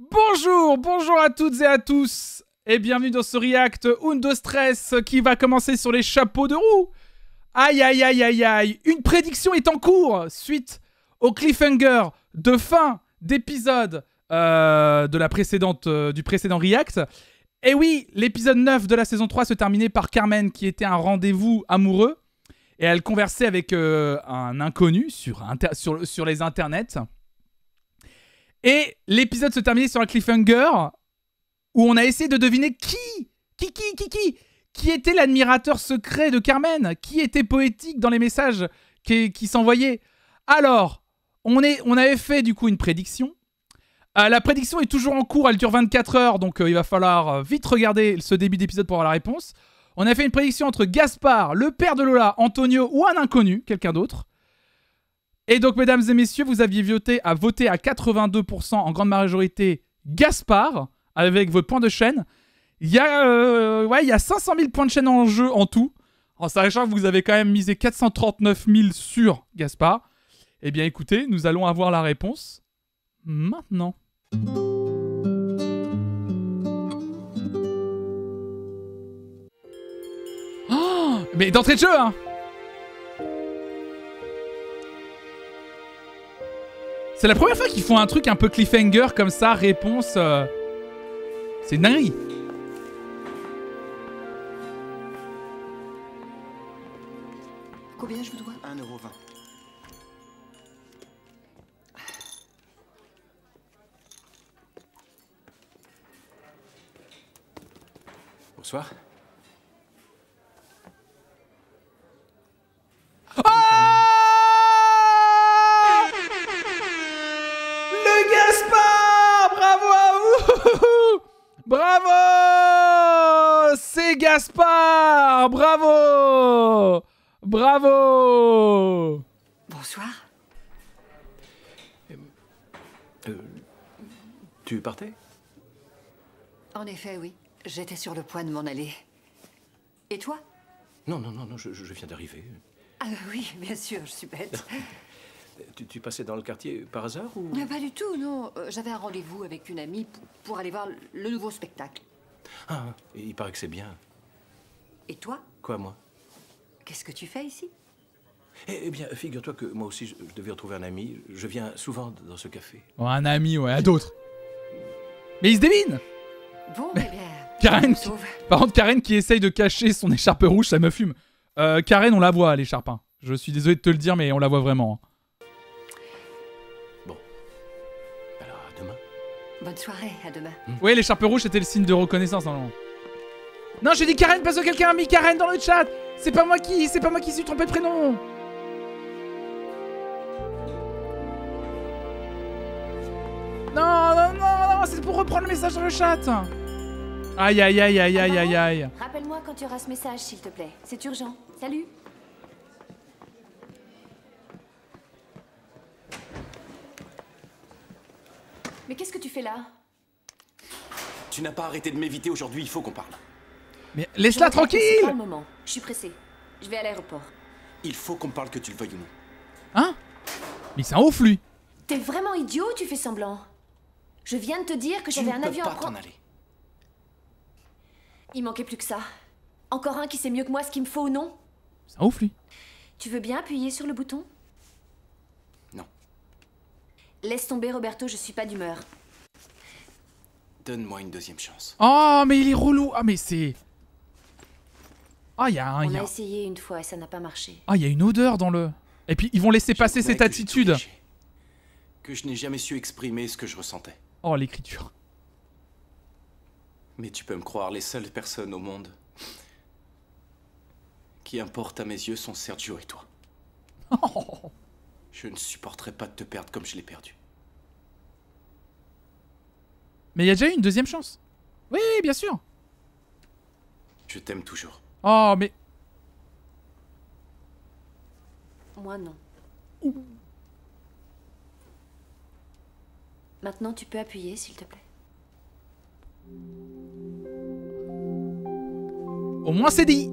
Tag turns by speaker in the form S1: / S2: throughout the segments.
S1: Bonjour à toutes et à tous et bienvenue dans ce react Undo Stress qui va commencer sur les chapeaux de roue. Aïe aïe aïe aïe aïe, une prédiction est en cours suite au cliffhanger de fin d'épisode du précédent react. Et oui, l'épisode 9 de la saison 3 se terminait par Carmen qui était un rendez-vous amoureux et elle conversait avec un inconnu sur les internets. Et l'épisode se terminait sur un cliffhanger où on a essayé de deviner qui était l'admirateur secret de Carmen, qui était poétique dans les messages qui s'envoyaient. Alors, on avait fait du coup une prédiction. La prédiction est toujours en cours, elle dure 24 heures, donc il va falloir vite regarder ce début d'épisode pour avoir la réponse. On a fait une prédiction entre Gaspard, le père de Lola, Antonio ou un inconnu, quelqu'un d'autre. Et donc, mesdames et messieurs, vous aviez voté à 82% en grande majorité Gaspard, avec votre point de chaîne. Il y a 500 000 points de chaîne en jeu en tout, en sachant que vous avez quand même misé 439 000 sur Gaspard. Eh bien, écoutez, nous allons avoir la réponse maintenant. Oh, mais d'entrée de jeu, hein! C'est la première fois qu'ils font un truc un peu cliffhanger comme ça, réponse... C'est une dinguerie.
S2: Combien je vous dois?
S3: 1,20 €. Bonsoir.
S1: Bravo! C'est Gaspard! Bravo! Bravo!
S2: Bonsoir.
S3: Tu partais?
S2: En effet, oui. J'étais sur le point de m'en aller. Et toi?
S3: Non, je viens d'arriver.
S2: Ah oui, bien sûr, je suis bête.
S3: Tu passais dans le quartier par hasard ou...
S2: Pas du tout, non. J'avais un rendez-vous avec une amie pour aller voir le nouveau spectacle.
S3: Ah, il paraît que c'est bien.
S2: Et toi?
S3: Quoi, moi?
S2: Qu'est-ce que tu fais ici?
S3: Eh bien, figure-toi que moi aussi, je devais retrouver un ami. Je viens souvent dans ce café.
S1: Oh, un ami, ouais, à d'autres. Mais il se devine!
S2: Bon, eh bien...
S1: Karen, par contre, Karen qui essaye de cacher son écharpe rouge, ça me fume. Karen, on la voit, l'écharpe. Hein. Je suis désolé de te le dire, mais on la voit vraiment. Hein.
S3: Bon. Alors, à demain.
S2: Bonne soirée, à demain.
S1: Oui, l'écharpe rouge, c'était le signe de reconnaissance. Non, j'ai dit Karen parce que quelqu'un a mis Karen dans le chat. C'est pas moi qui suis trompé de prénom. Non, c'est pour reprendre le message dans le chat. Aïe.
S4: Rappelle-moi quand tu auras ce message, s'il te plaît. C'est urgent. Salut. Mais qu'est-ce que tu fais là?
S3: Tu n'as pas arrêté de m'éviter aujourd'hui, il faut qu'on parle.
S1: Mais laisse-la tranquille.
S4: C'est pas le moment. Je suis pressée. Je vais à l'aéroport.
S3: Il faut qu'on parle que tu le veuilles ou non.
S1: Hein? Mais c'est un ouf, lui.
S4: T'es vraiment idiot ou tu fais semblant? Je viens de te dire que j'avais un avion à
S3: Tu ne peux pas
S4: prendre.
S3: t'en aller.
S4: Il manquait plus que ça. Encore un qui sait mieux que moi ce qu'il me faut ou non?
S1: C'est un ouf, lui.
S4: Tu veux bien appuyer sur le bouton?
S3: Non.
S4: Laisse tomber, Roberto, je suis pas d'humeur.
S3: Donne-moi une deuxième chance.
S1: Oh, mais il est relou. Ah, mais c'est... Ah,
S4: On a essayé une fois et ça n'a pas marché.
S1: Ah, il y a une odeur dans le... Et puis, ils vont laisser passer cette attitude.
S3: Que je n'ai jamais su exprimer ce que je ressentais.
S1: Oh, l'écriture.
S3: Mais tu peux me croire, les seules personnes au monde qui importent à mes yeux sont Sergio et toi.
S1: Oh.
S3: Je ne supporterai pas de te perdre comme je l'ai perdu.
S1: Mais il y a déjà eu une deuxième chance. Oui, bien sûr.
S3: Je t'aime toujours.
S1: Oh, mais...
S4: Moi, non. Maintenant, tu peux appuyer, s'il te plaît.
S1: Au moins, c'est dit.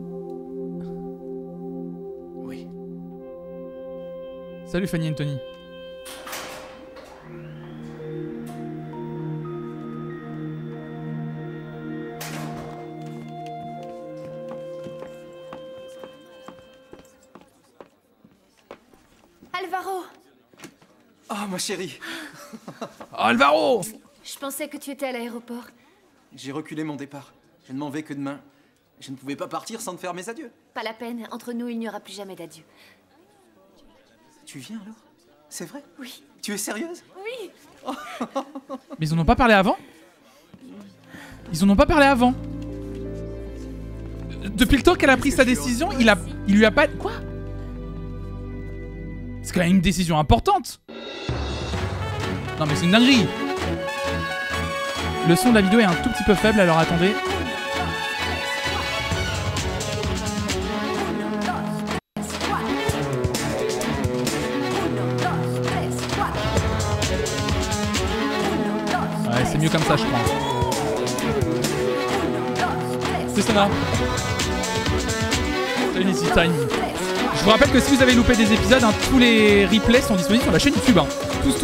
S3: Oui.
S1: Salut Fanny Anthony.
S5: ma chérie.
S1: Oh, Alvaro!
S4: Je pensais que tu étais à l'aéroport.
S5: J'ai reculé mon départ. Je ne m'en vais que demain. Je ne pouvais pas partir sans te faire mes adieux.
S4: Pas la peine, entre nous, il n'y aura plus jamais d'adieu.
S5: Tu viens alors? C'est vrai?
S4: Oui.
S5: Tu es sérieuse?
S4: Oui.
S1: Mais ils en ont pas parlé avant? Ils en ont pas parlé avant. Depuis le temps qu'elle a pris sa décision, il lui a pas... Quoi? C'est quand même une décision importante. Non mais c'est une dinguerie. Le son de la vidéo est un tout petit peu faible, alors attendez. Ouais, c'est mieux comme ça, je crois. C'est ça. Salut Easy Time. Je vous rappelle que si vous avez loupé des épisodes, hein, tous les replays sont disponibles sur la chaîne YouTube. Hein. Tous.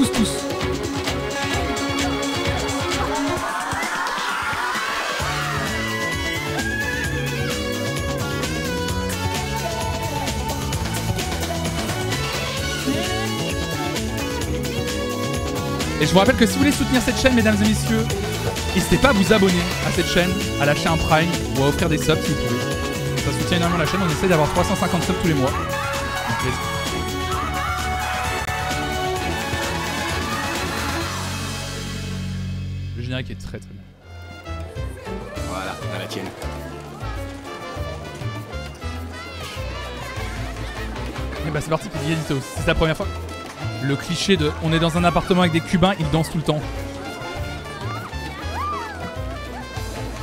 S1: Et je vous rappelle que si vous voulez soutenir cette chaîne, mesdames et messieurs, n'hésitez pas à vous abonner à cette chaîne, à lâcher un Prime ou à offrir des subs si vous pouvez. Ça soutient énormément la chaîne, on essaie d'avoir 350 subs tous les mois. Le générique est très bien.
S3: Voilà, à la tienne.
S1: Et bah c'est parti pour Miguelito, c'est la première fois. Le cliché de on est dans un appartement avec des Cubains, ils dansent tout le temps.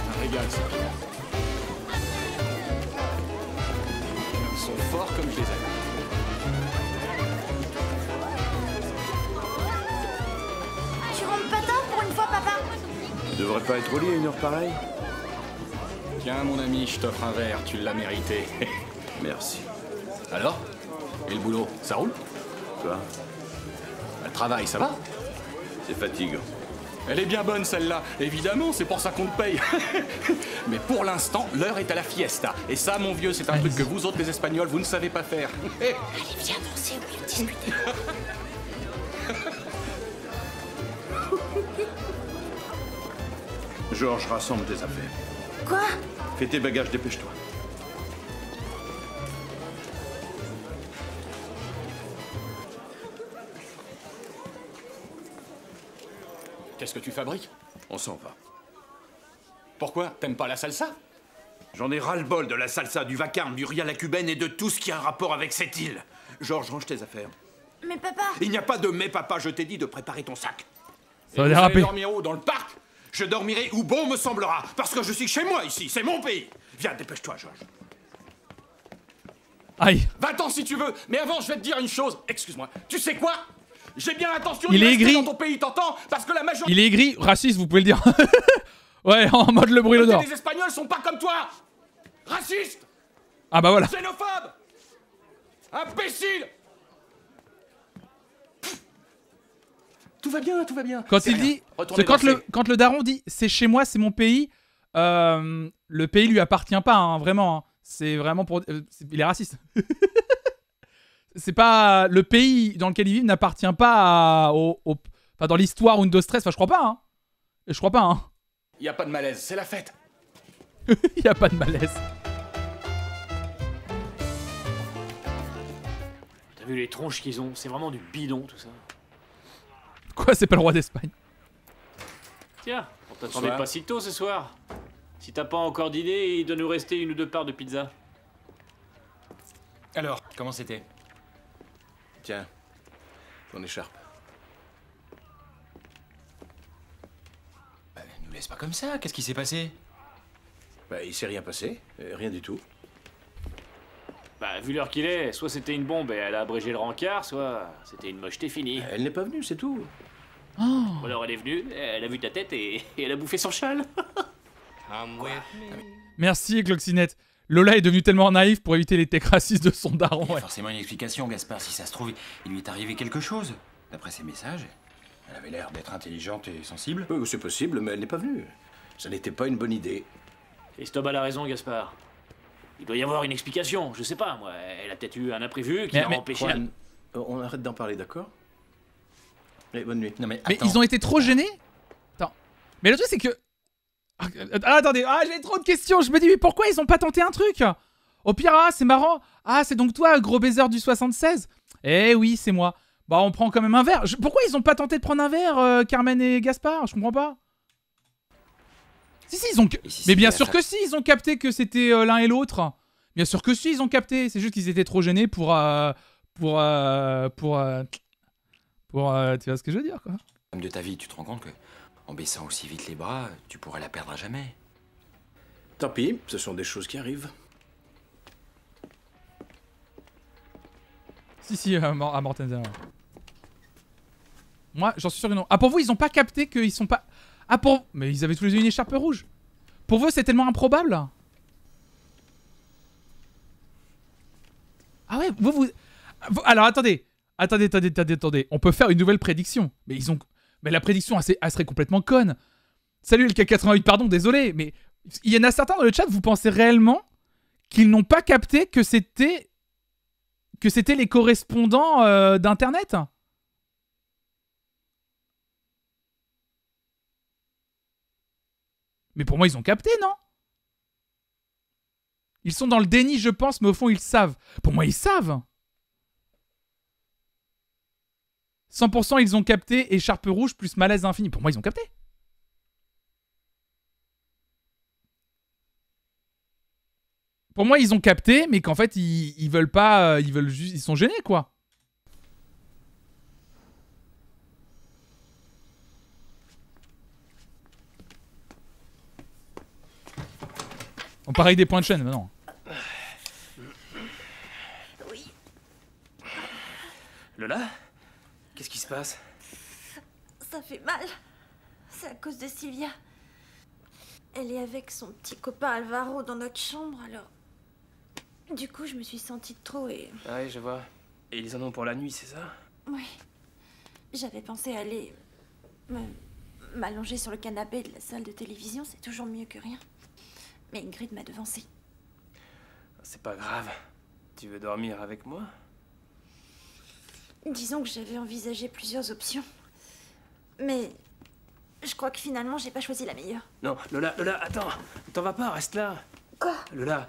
S3: Un régal, ça. Ils sont forts comme je les aime.
S4: Tu rentres pas tard pour une fois, papa?
S3: Tu devrais pas être au lit à une heure pareille. Tiens, mon ami, je t'offre un verre, tu l'as mérité. Merci. Alors? Et le boulot, ça roule? Quoi? Le travail, ça va? C'est fatigant. Elle est bien bonne, celle-là. Évidemment, c'est pour ça qu'on te paye. Mais pour l'instant, l'heure est à la fiesta. Et ça, mon vieux, c'est un truc que vous autres, les Espagnols, vous ne savez pas faire.
S4: Allez, viens danser au lieu de discuter.
S3: Georges, rassemble tes affaires.
S4: Quoi?
S3: Fais tes bagages, dépêche-toi. Qu'est-ce que tu fabriques? On s'en va. Pourquoi? T'aimes pas la salsa? J'en ai ras-le-bol de la salsa, du vacarme, du riz à la cubaine et de tout ce qui a un rapport avec cette île. Georges, range tes affaires.
S4: Mais papa...
S3: Il n'y a pas de mais, papa, je t'ai dit de préparer ton sac.
S1: Ça va
S3: Et
S1: déraper.
S3: Vous allez dormir où? Dans le parc? Je dormirai où bon me semblera, parce que je suis chez moi ici, c'est mon pays. Viens, dépêche-toi, Georges.
S1: Aïe.
S3: Va-t'en si tu veux, mais avant je vais te dire une chose. Excuse-moi, tu sais quoi? J'ai bien l'intention
S1: Il
S3: de
S1: est
S3: rester
S1: aigri.
S3: dans ton pays, t'entends? Parce que la majorité
S1: Il est aigri, raciste, vous pouvez le dire. Ouais, en mode le brûle d'or.
S3: des Espagnols sont pas comme toi. Racistes,
S1: Ah bah voilà.
S3: xénophobes, imbéciles. Tout va bien, tout va bien.
S1: Quand
S3: C'est
S1: il
S3: rien.
S1: dit,
S3: Retournez
S1: c'est
S3: danser.
S1: quand le daron dit c'est chez moi, c'est mon pays, le pays lui appartient pas, hein, vraiment. Hein. C'est vraiment pour, il est raciste. C'est pas le pays dans lequel il vit n'appartient pas enfin, dans l'histoire Windows 13. Enfin, je crois pas. Hein. Je crois pas. Hein.
S3: Y a pas de malaise, c'est la fête.
S1: Il y a pas de malaise.
S6: T'as vu les tronches qu'ils ont? C'est vraiment du bidon tout ça.
S1: Quoi, c'est pas le roi d'Espagne?
S6: Tiens, on t'attendait
S3: Bonsoir.
S6: pas si tôt ce soir. Si t'as pas encore d'idée, il doit nous rester une ou deux parts de pizza.
S5: Alors, comment c'était?
S3: Tiens, ton écharpe.
S5: Bah, nous laisse pas comme ça, qu'est-ce qui s'est passé?
S3: Bah, il s'est rien passé, rien du tout.
S6: Bah, vu l'heure qu'il est, soit c'était une bombe et elle a abrégé le rencard, soit c'était une mocheté finie.
S3: Elle n'est pas venue, c'est tout.
S6: Ou alors elle est venue, elle a vu ta tête et elle a bouffé son châle.
S1: Merci, Cloxinette. Lola est devenue tellement naïve pour éviter les techs racistes de son daron.
S5: Il y a
S1: Ouais.
S5: forcément une explication, Gaspard. Si ça se trouve, il lui est arrivé quelque chose. D'après ses messages, elle avait l'air d'être intelligente et sensible.
S3: Oui, c'est possible, mais elle n'est pas venue. Ça n'était pas une bonne idée.
S6: Et Stob a la raison, Gaspard. Il doit y avoir une explication, je sais pas, moi. Elle a peut-être eu un imprévu qui
S1: Mais-
S6: a
S1: mais-
S6: empêché la...
S3: Juan, on arrête d'en parler, d'accord?
S7: Allez, bonne nuit.
S5: Non mais
S1: Mais
S5: attends.
S1: ils ont été trop gênés. Attends. Mais le truc, c'est que... Ah, attendez, j'ai trop de questions. Je me dis, mais pourquoi ils ont pas tenté un truc? Au pire, c'est marrant. Ah, c'est donc toi, gros baiser du 76? Eh oui, c'est moi. Bah, on prend quand même un verre. Pourquoi ils ont pas tenté de prendre un verre, Carmen et Gaspard? Je comprends pas. Si, ils ont... Mais bien sûr que si, ils ont capté que c'était l'un et l'autre. Bien sûr que si, ils ont capté. C'est juste qu'ils étaient trop gênés pour... Tu vois ce que je veux dire, quoi.
S5: De ta vie, tu te rends compte que en baissant aussi vite les bras, tu pourrais la perdre à jamais.
S7: Tant pis, ce sont des choses qui arrivent.
S1: Si, à Mortensen. Moi, j'en suis sûr que non. Ah, pour vous, ils ont pas capté qu'ils sont pas... Ah, pour... Mais ils avaient tous les deux une écharpe rouge. Pour vous, c'est tellement improbable. Ah ouais, alors, attendez. Attendez. On peut faire une nouvelle prédiction. Mais ils ont... Mais la prédiction, elle serait complètement conne. Salut LK88, pardon, désolé. Mais il y en a certains dans le chat, vous pensez réellement qu'ils n'ont pas capté que c'était les correspondants d'Internet? Mais pour moi, ils ont capté, non? Ils sont dans le déni, je pense, mais au fond, ils savent. Pour moi, ils savent. 100% ils ont capté écharpe rouge plus malaise infini. Pour moi, ils ont capté. Pour moi, ils ont capté, mais qu'en fait, ils veulent pas... Ils veulent juste... Ils sont gênés, quoi. On pareil des points de chaîne, maintenant.
S8: Oui.
S7: Lola? Qu'est-ce qui se passe?
S8: Ça fait mal. C'est à cause de Sylvia. Elle est avec son petit copain Alvaro dans notre chambre, alors... Du coup, je me suis sentie de trop et...
S7: Ah oui, je vois. Et ils en ont pour la nuit, c'est ça?
S8: Oui. J'avais pensé aller... m'allonger sur le canapé de la salle de télévision, c'est toujours mieux que rien. Mais Ingrid m'a devancée.
S7: C'est pas grave. Tu veux dormir avec moi?
S8: Disons que j'avais envisagé plusieurs options. Mais... je crois que finalement, j'ai pas choisi la meilleure.
S7: Non, Lola, attends. T'en vas pas, reste là.
S8: Quoi?
S7: Lola...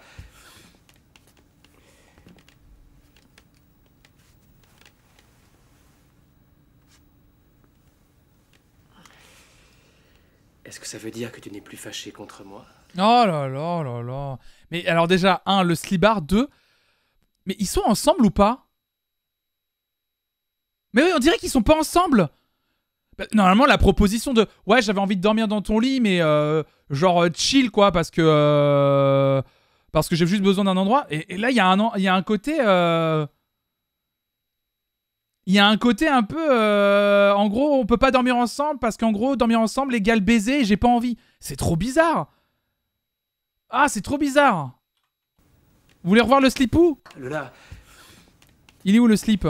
S7: Est-ce que ça veut dire que tu n'es plus fâché contre moi?
S1: Oh là là là là. Mais alors déjà, 1, le slibard, 2... Mais ils sont ensemble ou pas? Mais oui, on dirait qu'ils sont pas ensemble. Bah, normalement, la proposition de... Ouais, j'avais envie de dormir dans ton lit, mais genre chill, quoi, parce que j'ai juste besoin d'un endroit. Et là, il y a un côté... Il y a un côté un peu... en gros, on peut pas dormir ensemble parce qu'en gros, dormir ensemble égale baiser et j'ai pas envie. C'est trop bizarre. Ah, c'est trop bizarre. Vous voulez revoir le slipou?
S7: Lola...
S1: Il est où le slip?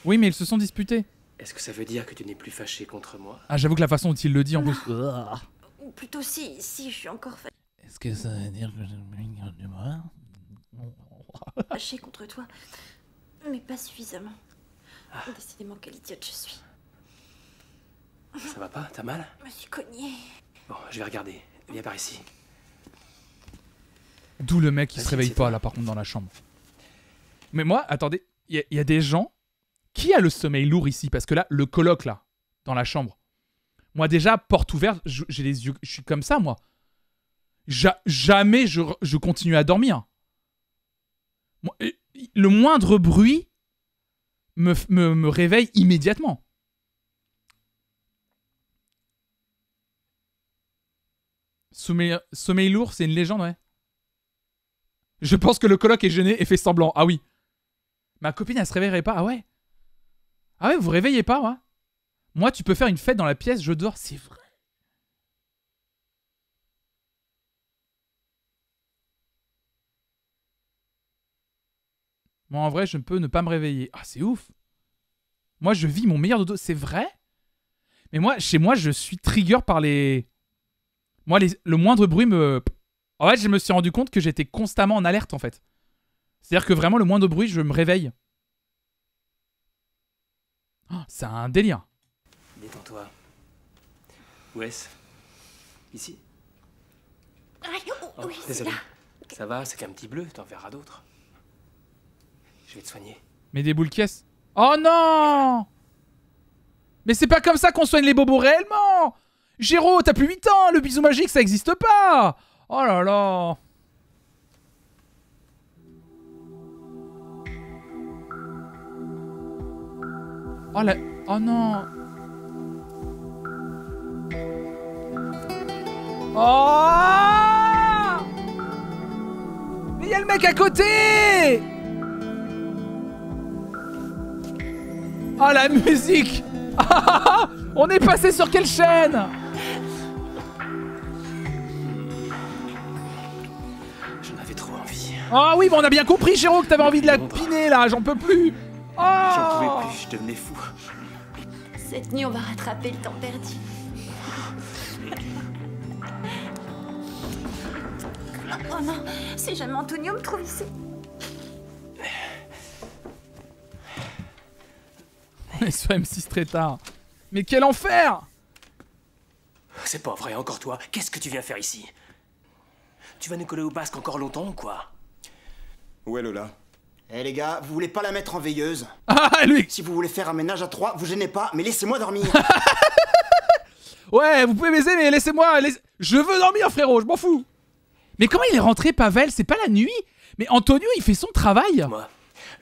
S1: Oui, mais ils se sont disputés.
S7: Est-ce que ça veut dire que tu n'es plus fâché contre moi?
S1: Ah, j'avoue que la façon dont il le dit en plus...
S8: Ou plutôt si je suis encore
S1: Est-ce que ça veut dire que j'ai
S8: fâchée contre toi. Mais pas suffisamment. Décidément, quelle idiote je suis.
S7: Ça va pas? T'as mal?
S8: Je me suis cognée.
S7: Bon, je vais regarder. Viens par ici.
S1: D'où le mec qui se
S7: Vas-y,
S1: réveille
S7: c'est
S1: pas
S7: toi.
S1: là par contre dans la chambre. Mais moi, attendez, il y a des gens... Qui a le sommeil lourd ici? Parce que là, le coloc là, dans la chambre. Moi déjà, porte ouverte, j'ai les yeux... Je suis comme ça moi. Jamais je continue à dormir. Moi, le moindre bruit me réveille immédiatement. Sommeil lourd, c'est une légende, ouais. Je pense que le coloc est gêné et fait semblant. Ah oui. Ma copine, elle se réveillerait pas. Ah ouais. Ah ouais, vous réveillez pas, ouais. Moi, tu peux faire une fête dans la pièce, je dors, c'est vrai. Moi, en vrai, je peux ne pas me réveiller. Ah, c'est ouf. Moi, je vis mon meilleur dodo. C'est vrai? Mais moi, chez moi, je suis trigger par les... Moi, le moindre bruit me... En fait, je me suis rendu compte que j'étais constamment en alerte, en fait. C'est-à-dire que vraiment, le moindre bruit, je me réveille. Oh, c'est un délire.
S7: Détends-toi. Où est-ce? Ici?
S8: Oui, c'est
S7: désolé.
S8: là.
S7: Ça va, c'est qu'un petit bleu, t'en verras d'autres. Je vais te soigner.
S1: Mais des boules caisses. Oh non! Mais c'est pas comme ça qu'on soigne les bobos réellement! Géro, t'as plus 8 ans, le bisou magique ça existe pas! Oh là là! Oh la... Oh non! Oh! Mais y'a le mec à côté! Oh la musique! On est passé sur quelle chaîne?
S7: J'en avais trop envie.
S1: Oh oui, mais on a bien compris, Géro, que t'avais envie de la piner là, j'en peux plus!
S7: J'en
S1: Oh!
S7: pouvais plus, je devenais fou.
S8: Cette nuit, on va rattraper le temps perdu. Oh non, si jamais Antonio me trouve ici.
S1: Et soit M6 très tard. Mais quel enfer!
S7: C'est pas vrai, encore toi. Qu'est-ce que tu viens faire ici? Tu vas nous coller au basque encore longtemps ou quoi?
S9: Où est Lola? Eh les gars, vous voulez pas la mettre en veilleuse?
S1: Ah, lui!
S9: Si vous voulez faire un ménage à 3, vous gênez pas, mais laissez-moi dormir.
S1: Ouais, vous pouvez baiser, mais laissez-moi... Je veux dormir, frérot, je m'en fous! Mais comment il est rentré, Pavel? C'est pas la nuit? Mais Antonio, il fait son travail!
S7: Moi,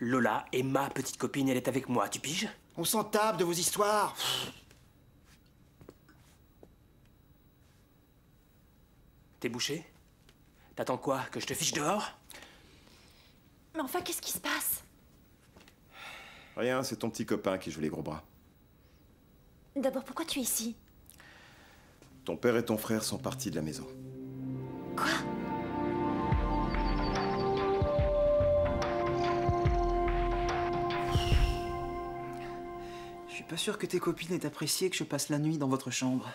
S7: Lola est ma petite copine, elle est avec moi, tu piges?
S9: On s'en tape de vos histoires.
S7: T'es bouché? T'attends quoi? Que je te fiche dehors?
S8: Mais enfin, qu'est-ce qui se passe?
S9: Rien, c'est ton petit copain qui joue les gros bras.
S8: D'abord, pourquoi tu es ici?
S9: Ton père et ton frère sont partis de la maison.
S8: Quoi?
S10: Je suis pas sûr que tes copines aient apprécié que je passe la nuit dans votre chambre.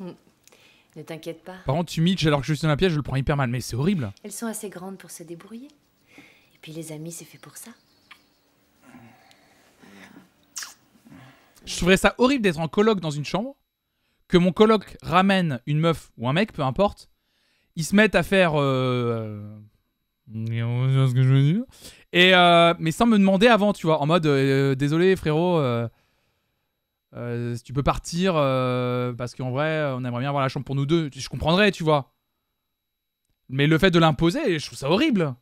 S4: Ne t'inquiète pas.
S1: Par contre, tu Mitch alors que je suis dans la pièce, je le prends hyper mal. Mais c'est horrible.
S4: Elles sont assez grandes pour se débrouiller. Et puis les amis, c'est fait pour ça.
S1: Je trouverais ça horrible d'être en coloc dans une chambre, que mon coloc ramène une meuf ou un mec, peu importe, ils se mettent à faire... ce que je veux dire. Et, mais sans me demander avant, tu vois, en mode désolé frérot, si tu peux partir, parce qu'en vrai, on aimerait bien avoir la chambre pour nous deux. Je comprendrais, tu vois. Mais le fait de l'imposer, je trouve ça horrible.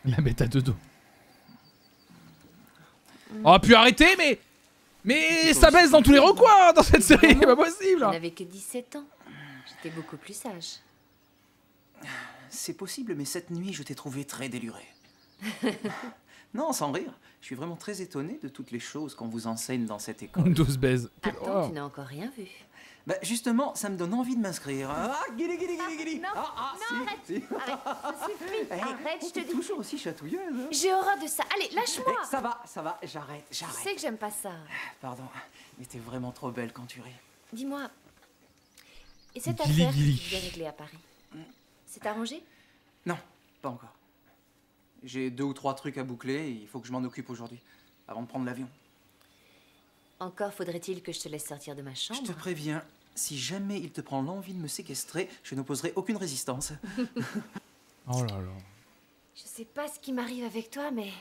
S1: La bête à deux dos. Oh, puis arrêtez, mais ça baisse dans tous les recoins dans cette série, c'est pas possible.
S4: Je n'avais que 17 ans. J'étais beaucoup plus sage.
S10: C'est possible, mais cette nuit, je t'ai trouvé très déluré. Non, sans rire. Je suis vraiment très étonné de toutes les choses qu'on vous enseigne dans cette école.
S1: 12 baise.
S4: Attends, tu n'as encore rien vu.
S10: Bah, justement, ça me donne envie de m'inscrire. Ah, guili.
S8: Non, arrête.
S10: Si.
S8: Arrête, ça suffit. Arrête, je te
S10: T'es
S8: dis.
S10: toujours aussi chatouilleuse. Hein.
S8: J'ai horreur de ça. Allez, lâche-moi.
S10: Eh, ça va, j'arrête.
S8: Tu sais que j'aime pas ça.
S10: Pardon, mais t'es vraiment trop belle quand tu ris.
S4: Dis-moi, et cette
S1: Gili,
S4: affaire que
S1: gili.
S4: tu viens régler à Paris, c'est arrangé?
S10: Non, pas encore. J'ai 2 ou 3 trucs à boucler et il faut que je m'en occupe aujourd'hui, avant de prendre l'avion.
S4: Encore faudrait-il que je te laisse sortir de ma chambre.
S10: Je te préviens, si jamais il te prend l'envie de me séquestrer, je n'opposerai aucune résistance.
S1: Oh là là.
S4: Je sais pas ce qui m'arrive avec toi, mais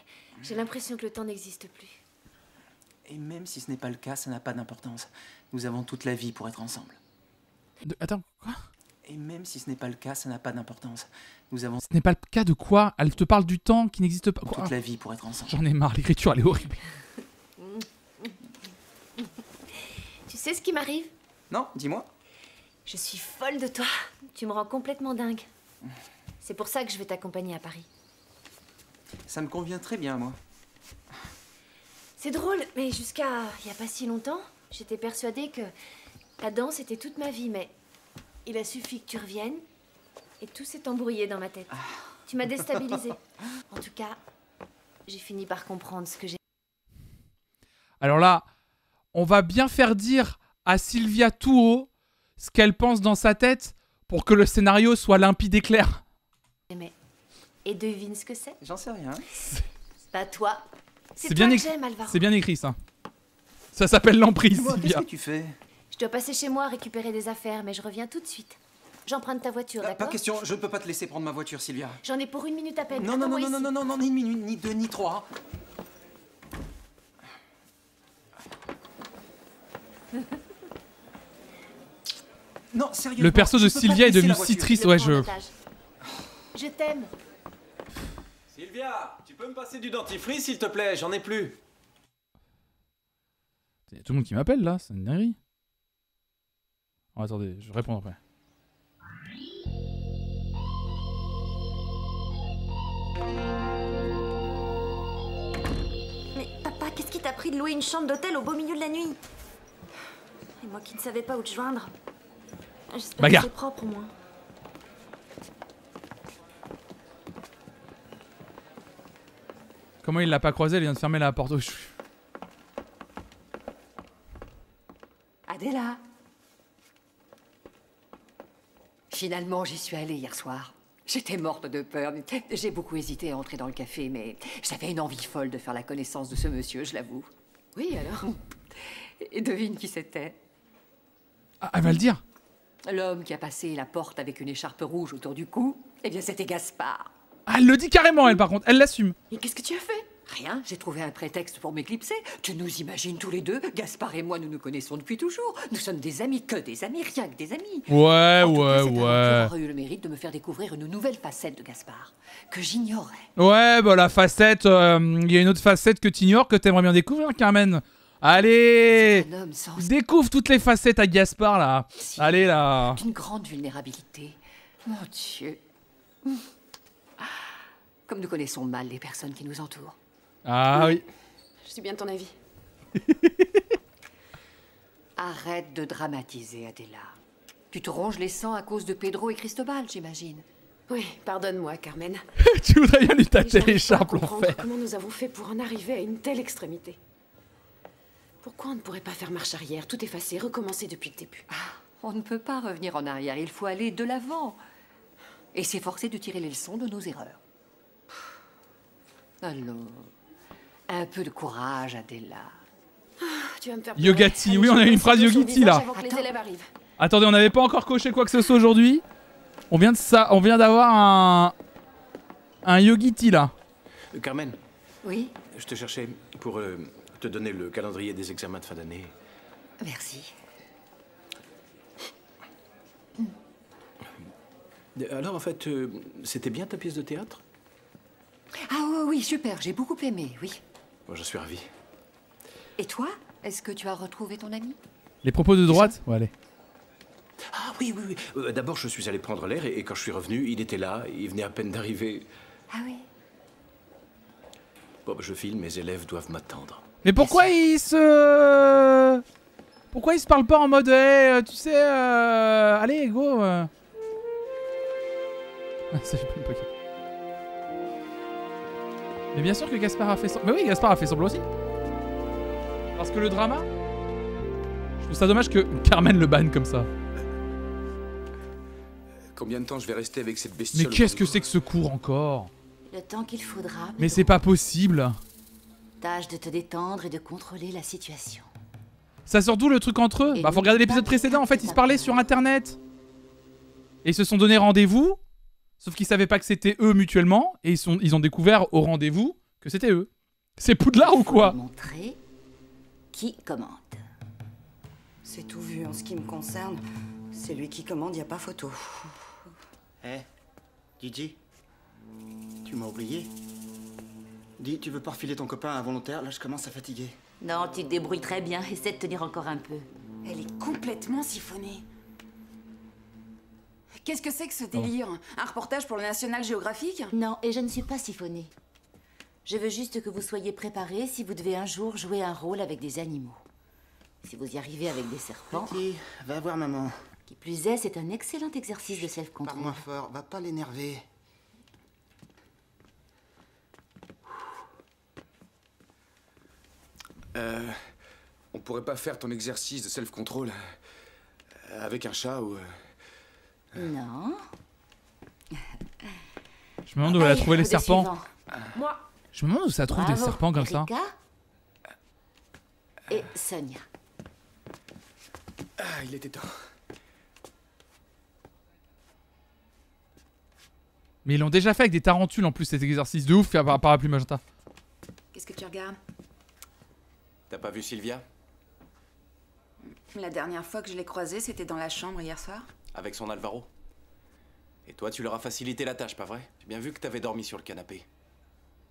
S4: j'ai l'impression que le temps n'existe plus.
S10: Et même si ce n'est pas le cas, ça n'a pas d'importance. Nous avons toute la vie pour être ensemble.
S1: Attends, quoi?
S10: Et même si ce n'est pas le cas, ça n'a pas d'importance. Nous avons
S1: Ce n'est pas le cas de quoi? Elle te parle du temps qui n'existe pas. Quoi?
S10: toute la vie pour être ensemble.
S1: J'en ai marre, l'écriture elle est horrible.
S4: Tu sais ce qui m'arrive?
S10: Non, dis-moi.
S4: Je suis folle de toi. Tu me rends complètement dingue. C'est pour ça que je vais t'accompagner à Paris.
S10: Ça me convient très bien, moi.
S4: C'est drôle, mais jusqu'à il y a pas si longtemps, j'étais persuadée que la danse était toute ma vie, mais il a suffi que tu reviennes et tout s'est embrouillé dans ma tête. Tu m'as déstabilisée. En tout cas, j'ai fini par comprendre ce que j'ai.
S1: Alors là, on va bien faire dire à Sylvia tout haut ce qu'elle pense dans sa tête pour que le scénario soit limpide et clair.
S4: Mais Et devine ce que c'est?
S10: J'en sais rien.
S4: Bah toi.
S1: C'est bien, bien écrit ça. Ça s'appelle l'emprise,
S10: Dis-moi,
S1: Sylvia.
S10: qu'est-ce que tu fais?
S4: Je dois passer chez moi récupérer des affaires, mais je reviens tout de suite. J'emprunte ta voiture, d'accord?
S10: Pas question, je ne peux pas te laisser prendre ma voiture, Sylvia.
S4: J'en ai pour 1 minute à peine.
S10: Non, non, non, non, non, non, non, ni 1 minute, ni 2, ni 3. Non, sérieusement.
S1: Le perso de Sylvia est devenu si triste, ouais,
S4: Je t'aime.
S11: Sylvia, tu peux me passer du dentifrice, s'il te plaît? J'en ai plus.
S1: Il y a tout le monde qui m'appelle là, c'est une dinguerie. Oh, attendez, je réponds après.
S8: Mais papa, qu'est-ce qui t'a pris de louer une chambre d'hôtel au beau milieu de la nuit? Et moi qui ne savais pas où te joindre. J'espère
S1: Bagarre.
S8: que c'est propre au moins.
S1: Comment il l'a pas croisé? Il vient de fermer la porte.
S2: Adela. Finalement, j'y suis allée hier soir. J'étais morte de peur. J'ai beaucoup hésité à entrer dans le café, mais j'avais une envie folle de faire la connaissance de ce monsieur, je l'avoue. Oui, alors? Et devine qui c'était?
S1: Ah, elle va le dire.
S2: L'homme qui a passé la porte avec une écharpe rouge autour du cou, eh bien c'était Gaspard.
S1: Ah, elle le dit carrément, elle, par contre. Elle l'assume.
S2: Et qu'est-ce que tu as fait? Rien, j'ai trouvé un prétexte pour m'éclipser. Tu nous imagines tous les deux, Gaspard et moi, nous nous connaissons depuis toujours. Nous sommes des amis, que des amis, rien que des amis.
S1: Ouais,
S2: en tout cas, cette
S1: ouais.
S2: aventure aura eu le mérite de me faire découvrir une nouvelle facette de Gaspard, que j'ignorais.
S1: Ouais, bah la facette, il y a une autre facette que t'ignores, que t'aimerais bien découvrir, Carmen. Allez,
S2: Un homme sans...
S1: découvre toutes les facettes à Gaspard, là. Allez, là.
S2: D'une grande vulnérabilité. Mon Dieu. Comme nous connaissons mal les personnes qui nous entourent.
S1: Ah oui.
S4: Je suis bien de ton avis.
S2: Arrête de dramatiser, Adela. Tu te ronges les sangs à cause de Pedro et Cristobal, j'imagine.
S4: Oui, pardonne-moi, Carmen.
S1: Tu voudrais bien lui tâter
S4: J'arrive
S1: l'écharpe,
S4: pas à comprendre
S1: l'enfer.
S4: comment nous avons fait pour en arriver à une telle extrémité. Pourquoi on ne pourrait pas faire marche arrière, tout effacer, recommencer depuis le début?
S2: On ne peut pas revenir en arrière, il faut aller de l'avant. Et s'efforcer de tirer les leçons de nos erreurs. Alors, un peu de courage, Adela.
S4: Tu vas me faire
S1: Yogati,
S4: pleurer.
S1: oui, on a une phrase
S4: Allez, je
S1: Yogiti, là.
S4: avant que les élèves arrivent.
S1: Attendez, on n'avait pas encore coché quoi que ce soit aujourd'hui. On vient d'avoir un Yogiti, là.
S11: Carmen,
S2: Oui,
S11: je te cherchais pour te donner le calendrier des examens de fin d'année.
S2: merci.
S11: Alors, en fait, c'était bien ta pièce de théâtre?
S2: Ah oui, oui, super, j'ai beaucoup aimé, oui.
S11: Moi, je suis ravi.
S2: Et toi, est-ce que tu as retrouvé ton ami?
S1: Les propos de droite? Ouais, allez.
S11: Ah oui, oui, oui. D'abord, je suis allé prendre l'air et quand je suis revenu, il était là. Il venait à peine d'arriver.
S2: Ah oui.
S11: Bon, bah, je file, mes élèves doivent m'attendre.
S1: Mais pourquoi ils se... Pourquoi ils se parlent pas en mode, hey, tu sais, allez, go. Ah, ça, j'ai pas une pocket. Mais bien sûr que Gaspard a fait semblant. Mais oui, Gaspard a fait semblant aussi. Parce que le drama... Je trouve ça dommage que Carmen le banne comme ça.
S11: Combien de temps je vais rester avec cette bestiole?
S1: Mais qu'est-ce que c'est que ce cours encore?
S8: Le temps qu'il faudra.
S1: Mais c'est pas possible.
S8: Tâche de te détendre et de contrôler la situation.
S1: Ça sort d'où le truc entre eux? Bah faut regarder l'épisode précédent, en fait ils se parlaient sur internet. Et ils se sont donné rendez-vous. Sauf qu'ils savaient pas que c'était eux mutuellement. Et ils ont découvert au rendez-vous que c'était eux. C'est Poudlard ou quoi?
S8: Montrer qui commande.
S12: C'est tout vu en ce qui me concerne. C'est lui qui commande, y a pas photo.
S9: Hé, Gigi, tu m'as oublié. Dis, tu veux pas refiler ton copain involontaire? Là, je commence à fatiguer.
S8: Non, tu te débrouilles très bien. Essaie de tenir encore un peu.
S13: Elle est complètement siphonnée. Qu'est-ce que c'est que ce délire? Un reportage pour le National Geographic?
S8: Non, et je ne suis pas siphonnée. Je veux juste que vous soyez préparés si vous devez un jour jouer un rôle avec des animaux. Si vous y arrivez avec des serpents...
S9: Petit, va voir maman.
S8: Qui plus est, c'est un excellent exercice de self-control.
S9: Parle moins fort, va pas l'énerver.
S11: On pourrait pas faire ton exercice de self-control avec un chat ou...
S8: Non.
S1: Je me demande où elle a trouvé les serpents.
S4: Suivant. Moi.
S1: Je me demande où ça trouve des serpents comme ça.
S4: Erika et Sonia.
S3: Ah, il était temps.
S1: Mais ils l'ont déjà fait avec des tarentules en plus, cet exercice de ouf par Parapluie Magenta.
S13: Qu'est-ce que tu regardes?
S5: T'as pas vu Sylvia?
S13: La dernière fois que je l'ai croisée, c'était dans la chambre hier soir.
S5: Avec son Alvaro. Et toi, tu leur as facilité la tâche, pas vrai? J'ai bien vu que t'avais dormi sur le canapé.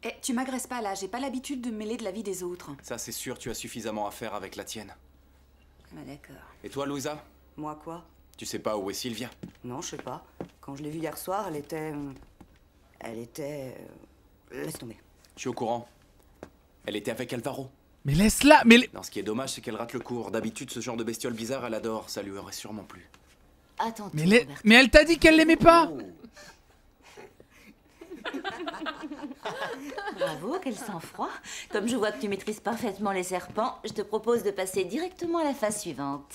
S13: Eh, tu m'agresses pas là, j'ai pas l'habitude de me mêler de la vie des autres.
S5: Ça, c'est sûr, tu as suffisamment à faire avec la tienne.
S13: Ah d'accord.
S5: Et toi, Louisa?
S12: Moi quoi?
S5: Tu sais pas où est Sylvia?
S12: Non, je sais pas. Quand je l'ai vue hier soir, elle était... Laisse tomber.
S5: Je suis au courant. Elle était avec Alvaro.
S1: Mais laisse-la, mais...
S5: Non, ce qui est dommage, c'est qu'elle rate le cours. D'habitude, ce genre de bestiole bizarre, elle adore. Ça lui aurait sûrement plu.
S2: Attends.
S1: Mais elle t'a dit qu'elle l'aimait pas.
S14: Bravo, quel sang-froid. Comme je vois que tu maîtrises parfaitement les serpents, je te propose de passer directement à la phase suivante.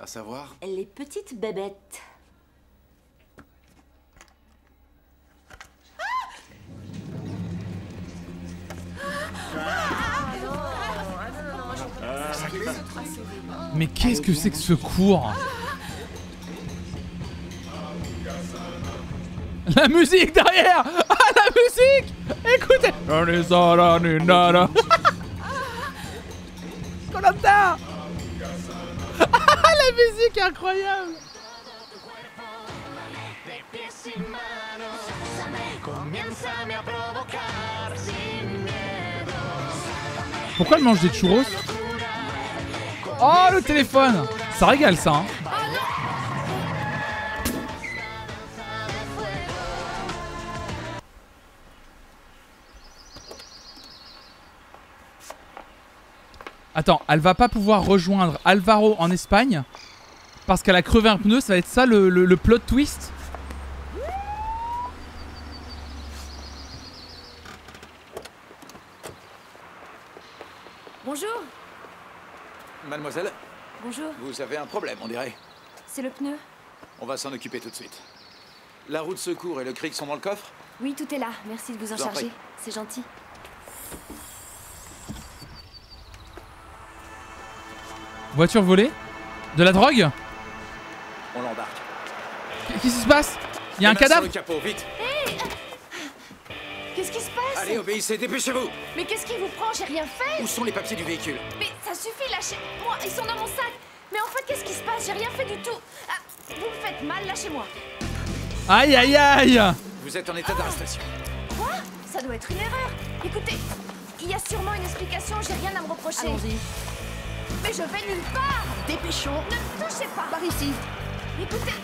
S5: À savoir?
S14: Les petites bébêtes.
S1: Mais qu'est-ce que c'est que ce cours? La musique derrière! Ah, la musique! Écoutez! Koh-Lanta! La musique est incroyable! Pourquoi elle mange des churros? Oh, le téléphone! Ça régale, ça, hein? Attends, elle va pas pouvoir rejoindre Alvaro en Espagne parce qu'elle a crevé un pneu, ça va être ça le plot twist?
S8: Bonjour.
S15: Mademoiselle,
S8: Bonjour.
S15: vous avez un problème, on dirait.
S8: C'est le pneu?
S15: On va s'en occuper tout de suite. La roue de secours et le cric sont dans le coffre?
S8: Oui, tout est là. Merci de vous en
S15: Je vous en
S8: charger.
S15: prie.
S8: C'est gentil.
S1: Voiture volée? De la drogue?
S15: On l'embarque.
S1: Qu'est-ce qui se passe? Il y a un
S15: Les mains sur
S1: cadavre?
S15: le capot, vite.
S8: Qu'est-ce qui se passe?
S15: Allez, obéissez, dépêchez-vous.
S8: Mais qu'est-ce qui vous prend? J'ai rien fait.
S15: Où sont les papiers du véhicule?
S8: Mais ça suffit, lâchez-moi. Ils sont dans mon sac. Mais en fait, qu'est-ce qui se passe? J'ai rien fait du tout. Ah, vous me faites mal, lâchez-moi.
S1: Aïe aïe aïe!
S15: Vous êtes en état d'arrestation.
S8: Quoi? Ça doit être une erreur. Écoutez, il y a sûrement une explication. J'ai rien à me reprocher.
S2: Allons-y.
S8: Mais je vais nulle part.
S2: Dépêchons.
S8: Ne me touchez pas.
S2: Par ici.
S8: Écoutez,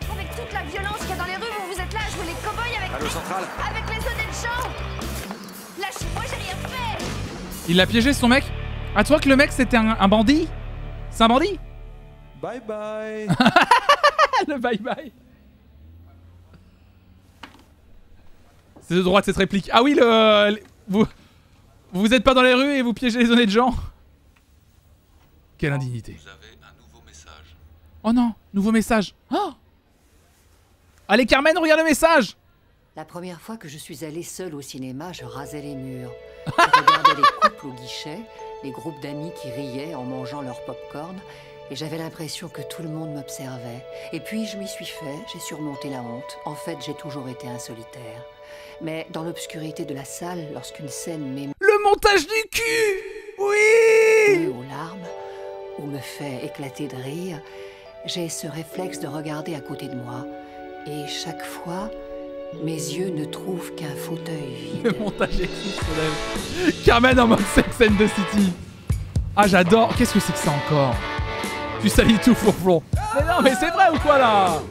S8: avec toute la violence qu'il y a dans les rues, vous êtes là à jouer les cow-boys avec...
S15: Allô, centrale?
S8: Avec les honnêtes gens. Lâchez-moi, j'ai rien fait.
S1: Il l'a piégé son mec? Ah, tu vois que le mec c'était un bandit? C'est un bandit?
S16: Bye bye.
S1: Le bye bye. C'est de droite cette réplique. Ah oui, vous êtes pas dans les rues et vous piégez les honnêtes gens. Quelle indignité.
S17: Vous avez un nouveau message.
S1: Oh non, nouveau message. Oh, allez Carmen, regarde le message.
S2: La première fois que je suis allée seule au cinéma, je rasais les murs. Je regardais les couples au guichet, les groupes d'amis qui riaient en mangeant leur popcorn, et j'avais l'impression que tout le monde m'observait. Et puis je m'y suis fait, j'ai surmonté la honte. En fait, j'ai toujours été un solitaire. Mais dans l'obscurité de la salle, lorsqu'une scène m'émeut...
S1: Le montage du cul. Oui.
S2: Aux larmes, ou me fait éclater de rire, j'ai ce réflexe de regarder à côté de moi. Et chaque fois, mes yeux ne trouvent qu'un fauteuil vide.
S1: Le montage exceptionnel. Carmen en mode Sex and the City. Ah, j'adore. Qu'est-ce que c'est que ça encore? Tu salis tout, Fourflon. Mais non, mais c'est vrai ou quoi là?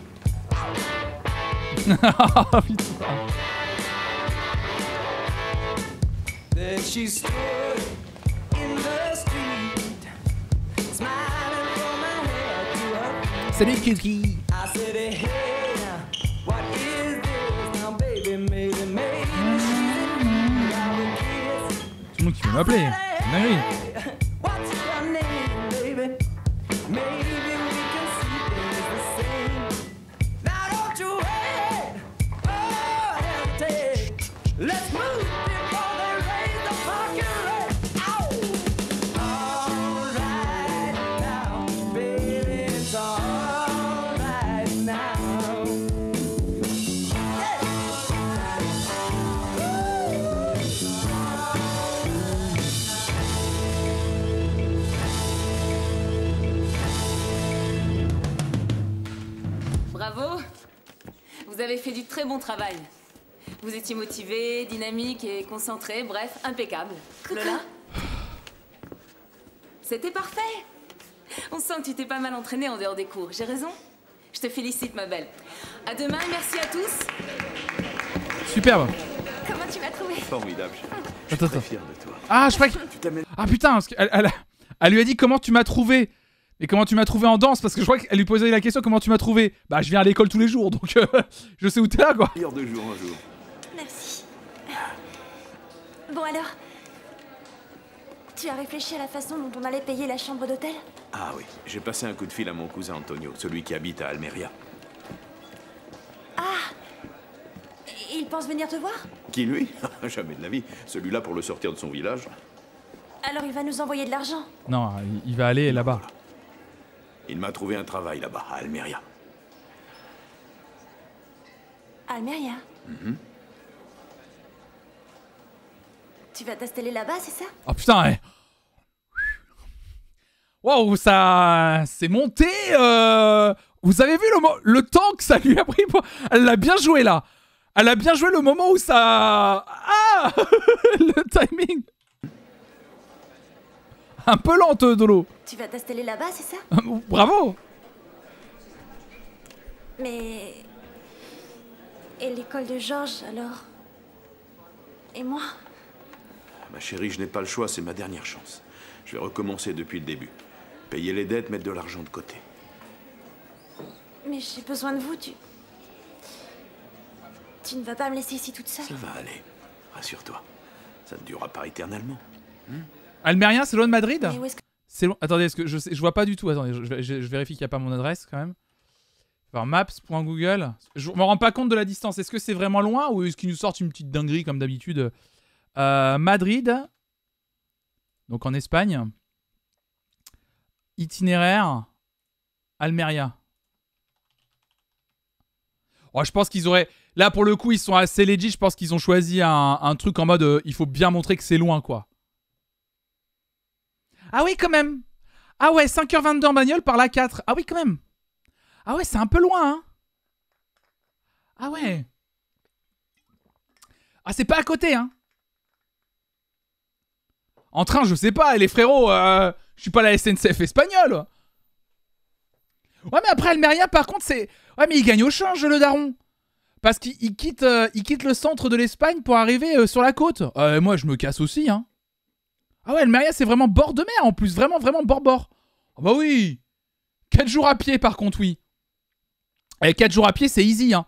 S1: Ah, putain.
S18: Then she stood in the street, smiling from my head to her feet.
S1: Salut Kiki.
S18: I said, hey, what is this now, baby? Maybe, maybe she's in need of a kiss.
S1: Tout le monde qui veut m'appeler. Dinguerie.
S18: What's your name, baby? Maybe we can see things the same. Now don't you wait. Oh, before they raise the parking rate. All right now, baby, it's all right now.
S17: Bravo. Vous avez fait du très bon travail. Vous étiez motivé, dynamique et concentré, bref, impeccable. Lola? C'était parfait. On sent que tu t'es pas mal entraînée en dehors des cours. J'ai raison? Je te félicite, ma belle. À demain et merci à tous.
S1: Superbe.
S4: Comment tu m'as trouvé?
S11: Formidable. Je
S1: Attends,
S11: suis très
S1: attends.
S11: fier de toi.
S1: Ah, je crois que... Ah putain, parce elle lui a dit comment tu m'as trouvé. Mais comment tu m'as trouvé en danse? Parce que je crois qu'elle lui posait la question comment tu m'as trouvé. Bah, je viens à l'école tous les jours, donc je sais où t'es là, quoi.
S11: Meilleur de jour un jour.
S8: Merci. Bon alors, tu as réfléchi à la façon dont on allait payer la chambre d'hôtel?
S11: Ah oui, j'ai passé un coup de fil à mon cousin Antonio, celui qui habite à Almeria.
S8: Ah! Il pense venir te voir?
S11: Qui lui? Jamais de la vie. Celui-là pour le sortir de son village.
S8: Alors il va nous envoyer de l'argent.
S1: Non, il va aller là-bas.
S11: Il m'a trouvé un travail là-bas, à Almeria.
S8: Almeria?
S11: Mhm.
S8: Tu vas t'installer là-bas, c'est ça?
S1: Oh putain, ouais. Waouh, ça... c'est monté. Vous avez vu le temps que ça lui a pris pour... Elle l'a bien joué, là. Elle a bien joué le moment où ça... Ah. Le timing. Un peu lente, Dolo.
S8: Tu vas t'installer là-bas, c'est ça?
S1: Bravo.
S8: Mais... Et l'école de Georges, alors? Et moi?
S11: Ma chérie, je n'ai pas le choix, c'est ma dernière chance. Je vais recommencer depuis le début. Payer les dettes, mettre de l'argent de côté.
S8: Mais j'ai besoin de vous, tu ne vas pas me laisser ici toute seule?
S11: Ça va aller, rassure-toi. Ça ne durera pas éternellement.
S1: Almeria, c'est loin de Madrid?
S8: Mais où est-ce que...
S1: C'est long. Attendez, est-ce que je vois pas du tout. Attendez, je vérifie qu'il n'y a pas mon adresse quand même. Alors, maps.google. Je me rends pas compte de la distance. Est-ce que c'est vraiment loin ou est-ce qu'ils nous sortent une petite dinguerie comme d'habitude? Madrid. Donc en Espagne. Itinéraire. Almeria. Oh, je pense qu'ils auraient... Là, pour le coup, ils sont assez legit. Je pense qu'ils ont choisi un truc en mode... il faut bien montrer que c'est loin, quoi. Ah oui, quand même. Ah ouais, 5h22 en bagnole par la 4. Ah oui, quand même. Ah ouais, c'est un peu loin, hein. Ah ouais. Ah, c'est pas à côté, hein. En train, je sais pas, les frérots, je suis pas la SNCF espagnole. Ouais, mais après, Almeria, par contre, c'est... Ouais, mais il gagne au change, le daron. Parce qu'il quitte le centre de l'Espagne pour arriver sur la côte. Moi, je me casse aussi, hein. Ah ouais, Almeria, c'est vraiment bord de mer, en plus. Vraiment, vraiment bord-bord. Ah bah oui. 4 jours à pied, par contre, oui. Et 4 jours à pied, c'est easy, hein.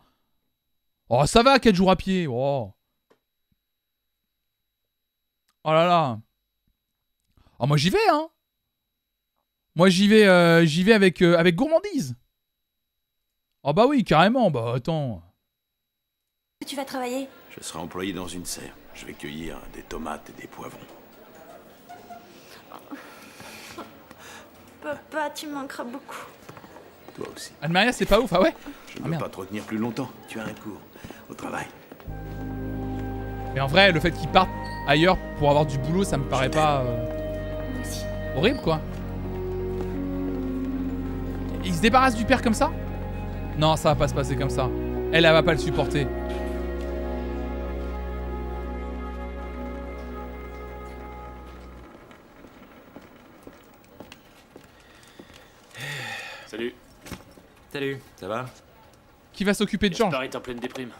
S1: Oh, ça va, 4 jours à pied. Oh. Oh là là. Oh, moi, j'y vais, hein. Moi, j'y vais avec gourmandise. Oh bah oui, carrément. Bah, attends.
S8: Tu vas travailler?
S11: Je serai employé dans une serre. Je vais cueillir des tomates et des poivrons.
S8: Papa, tu me manqueras beaucoup.
S11: Toi aussi.
S1: Almeria, c'est pas ouf, ah ouais?
S11: Je ne veux pas te retenir plus longtemps. Tu as un cours au travail.
S1: Mais en vrai, le fait qu'ils partent ailleurs pour avoir du boulot, ça me paraît pas...
S8: Moi aussi.
S1: horrible, quoi. Il se débarrasse du père comme ça? Non, ça va pas se passer comme ça. Elle va pas le supporter.
S6: Salut.
S5: Salut, ça va?
S1: Qui va s'occuper de Georges?
S6: Pareil, t'es en pleine déprime.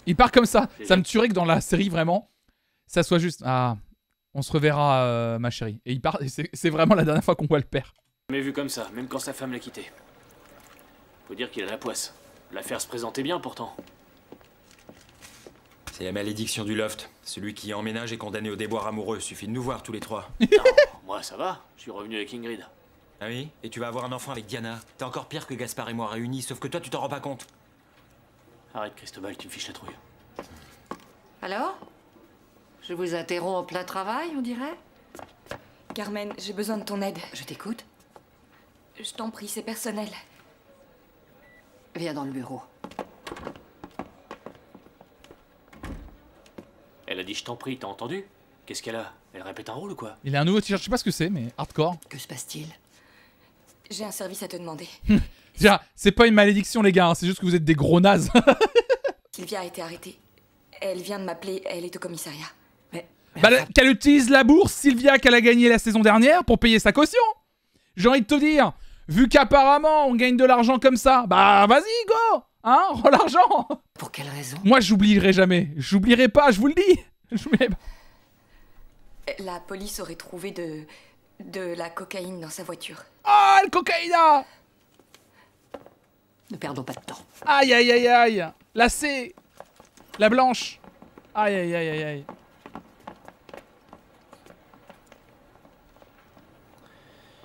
S1: Il part comme ça. Ça me tuerait que dans la série, vraiment, ça soit juste... Ah, on se reverra, ma chérie. Et il part, et c'est vraiment la dernière fois qu'on voit le père.
S6: Jamais vu comme ça, même quand sa femme l'a quitté. Faut dire qu'il a la poisse. L'affaire se présentait bien, pourtant.
S5: C'est la malédiction du loft. Celui qui emménage est condamné au déboire amoureux. Suffit de nous voir tous les trois.
S6: Non, moi ça va. Je suis revenu avec Ingrid.
S5: Ah oui? Et tu vas avoir un enfant avec Diana. T'es encore pire que Gaspard et moi réunis, sauf que toi tu t'en rends pas compte.
S6: Arrête, Cristobal, tu me fiches la trouille.
S13: Alors?
S2: Je vous interromps en plein travail, on dirait?
S19: Carmen, j'ai besoin de ton aide.
S2: Je t'écoute.
S19: Je t'en prie, c'est personnel.
S2: Viens dans le bureau.
S6: Elle a dit je t'en prie, t'as entendu? Qu'est-ce qu'elle a? Elle répète un rôle ou quoi?
S1: Il a un nouveau t-shirt, je sais pas ce que c'est, mais hardcore.
S2: Que se passe-t-il?
S19: J'ai un service à te demander.
S1: Déjà, c'est pas une malédiction, les gars, hein, c'est juste que vous êtes des gros nazes.
S19: Sylvia a été arrêtée. Elle vient de m'appeler, elle est au commissariat.
S1: Bah, qu'elle utilise la bourse, Sylvia, qu'elle a gagnée la saison dernière pour payer sa caution. J'ai envie de te dire, vu qu'apparemment on gagne de l'argent comme ça, bah vas-y, go. Hein, rends l'argent.
S2: Pour quelle raison?
S1: Moi, j'oublierai jamais. J'oublierai pas, je vous le dis. J'oublierai pas.
S19: La police aurait trouvé de la cocaïne dans sa voiture.
S1: Ah, le cocaïna.
S2: Ne perdons pas de temps.
S1: Aïe, aïe, aïe, aïe. La C. La blanche. Aïe, aïe, aïe, aïe, aïe.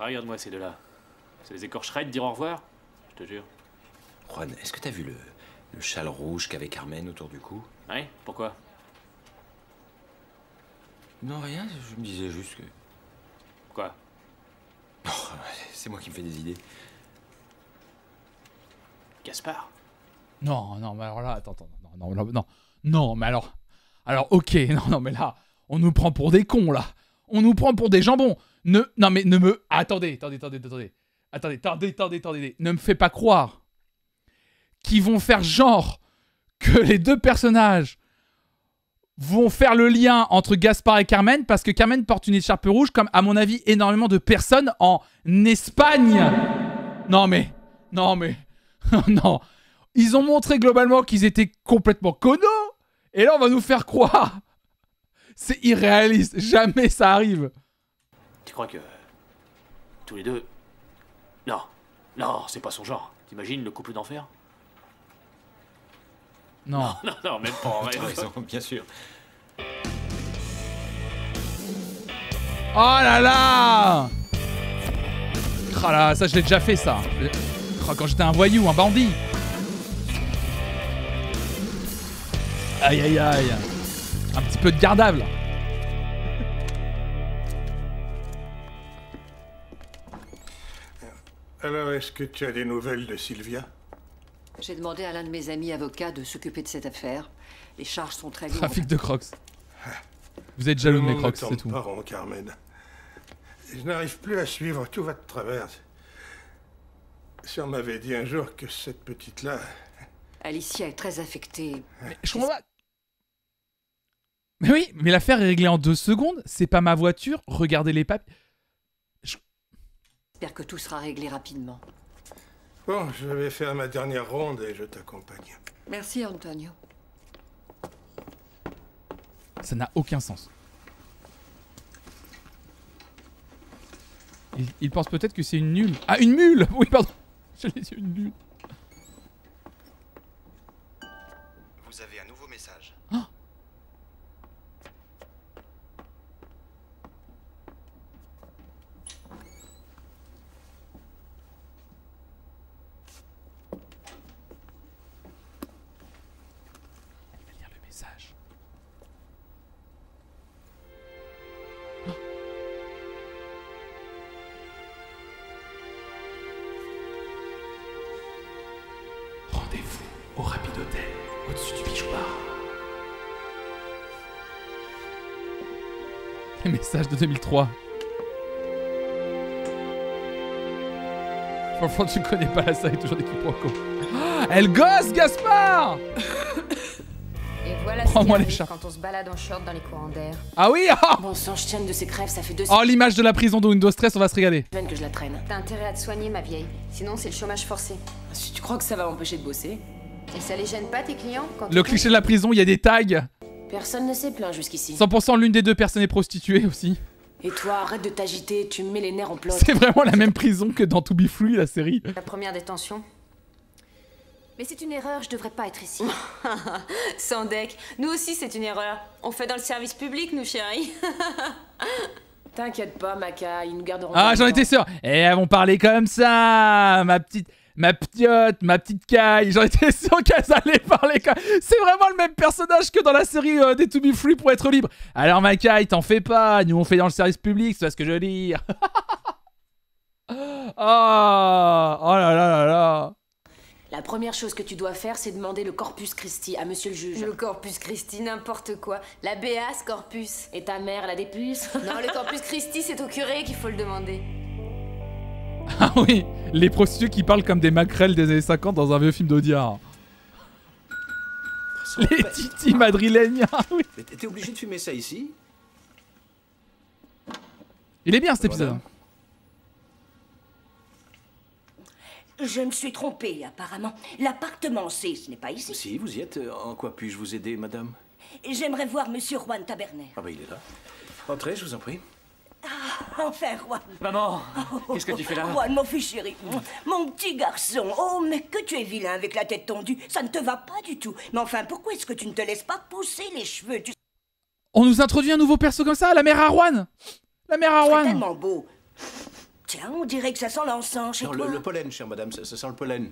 S6: Ah, regarde-moi ces deux-là. C'est les écorcherais de dire au revoir? Je te jure.
S5: Juan, est-ce que t'as vu le châle rouge qu'avait Carmen autour du cou?
S6: Ouais, pourquoi?
S5: Non, rien, je me disais juste que...
S6: Quoi?
S5: Oh, c'est moi qui me fais des idées.
S6: Gaspard?
S1: Non, non, mais alors là, attends, non, mais alors, ok, non, mais là, on nous prend pour des cons, là. On nous prend pour des jambons. Non, mais ne me... Attendez. Ne me fais pas croire qu'ils vont faire genre que les deux personnages vont faire le lien entre Gaspard et Carmen parce que Carmen porte une écharpe rouge comme, à mon avis, énormément de personnes en Espagne. Non. Non. Ils ont montré globalement qu'ils étaient complètement connos. Et là, on va nous faire croire. C'est irréaliste. Jamais ça arrive.
S6: Tu crois que... tous les deux... Non, c'est pas son genre. T'imagines le couple d'enfer?
S1: Non,
S6: même pas en
S5: T'as
S6: rêve.
S5: raison, bien sûr.
S1: Oh là là. Oh là, ça je l'ai déjà fait ça. Oh, quand j'étais un voyou, un bandit. Aïe aïe aïe. Un petit peu de gardable.
S20: Alors, est-ce que tu as des nouvelles de Sylvia?
S2: J'ai demandé à l'un de mes amis avocats de s'occuper de cette affaire. Les charges sont très lourdes.
S1: Trafic de crocs. Vous êtes jaloux de mes crocs, c'est tout.
S20: Pas rond, Carmen. Je n'arrive plus à suivre, tout va de travers. Si on m'avait dit un jour que cette petite-là...
S2: Alicia est très affectée.
S1: Mais je comprends pas. Mais oui, mais l'affaire est réglée en 2 secondes. C'est pas ma voiture. Regardez les papiers.
S2: J'espère que tout sera réglé rapidement.
S20: Bon, je vais faire ma dernière ronde et je t'accompagne.
S2: Merci, Antonio.
S1: Ça n'a aucun sens. Il pense peut-être que c'est une nulle. Ah, une mule. Oui, pardon. J'allais dire une nulle.
S9: Vous avez un nouveau message.
S1: Oh. Elle va lire le message. Oh. Rendez-vous au Rapide Hôtel, au-dessus du Bijou Bar. Les messages de 2003. Franchement, tu connais pas la série, toujours des quiproquos. Ah, elle gosse, Gaspard.
S21: Et voilà
S1: Prends-moi
S21: ce
S1: les
S21: qui
S1: chats.
S21: arrive quand on se balade en short dans les courants d'air.
S1: Ah oui, ah.
S21: Bon sang, je tienne de ces crèves, ça fait 2
S1: Oh, l'image de la prison de Windows Stress, on va se régaler.
S21: semaines que je la traîne. T'as intérêt à te soigner, ma vieille. Sinon, c'est le chômage forcé. Si tu crois que ça va m'empêcher de bosser. Et ça les gêne pas, tes clients quand
S1: Le cliché de la prison, il y a des tags.
S21: Personne ne s'est plaint jusqu'ici.
S1: 100% l'une des deux personnes est prostituée aussi.
S21: Et toi, arrête de t'agiter, tu me mets les nerfs en pleurs.
S1: C'est vraiment la même prison que dans To Be Free, la série.
S21: La première détention.
S4: Mais c'est une erreur, je devrais pas être ici.
S21: Sans deck. Nous aussi, c'est une erreur. On fait dans le service public, nous, chérie. T'inquiète pas, Maca, ils nous garderont.
S1: Ah, j'en étais sûr. Et elles vont parler comme ça, ma ma piotte, ma petite caille. J'en étais sûr qu'elles allaient parler comme... C'est vraiment le même personnage que dans la série des To Be Free pour être libre. Alors ma caille, t'en fais pas. Nous on fait dans le service public, c'est ce que je veux dire. Oh là là là là.
S21: La première chose que tu dois faire, c'est demander le Corpus Christi à monsieur le juge. Le Corpus Christi, n'importe quoi. La béasse Corpus. Et ta mère, elle a des puces? Non, le Corpus Christi, c'est au curé qu'il faut le demander.
S1: Ah oui, les prostituées qui parlent comme des maquerelles des années 50 dans un vieux film d'Audiard. Les titis madrilènes. Oui.
S11: T'es obligé de fumer ça ici?
S1: Il est bien cet épisode.
S7: Je me suis trompée, apparemment. L'appartement C, ce n'est pas ici.
S11: Si, vous y êtes. En quoi puis-je vous aider, madame?
S7: J'aimerais voir Monsieur Juan Taberner.
S11: Ah bah il est là. Entrez, je vous en prie.
S7: Ah, enfin, Juan.
S6: Maman, qu'est-ce que tu fais là?
S7: Juan, mon fils chéri. Mon petit garçon. Oh, mais que tu es vilain avec la tête tendue. Ça ne te va pas du tout. Mais enfin, pourquoi est-ce que tu ne te laisses pas pousser les cheveux?
S1: On nous introduit un nouveau perso comme ça, la mère Arwan. La mère Arwan.
S7: C'est tellement beau. Tiens, on dirait que ça sent l'encens chez
S11: Non,
S7: toi.
S11: le pollen, chère madame, ça sent le pollen.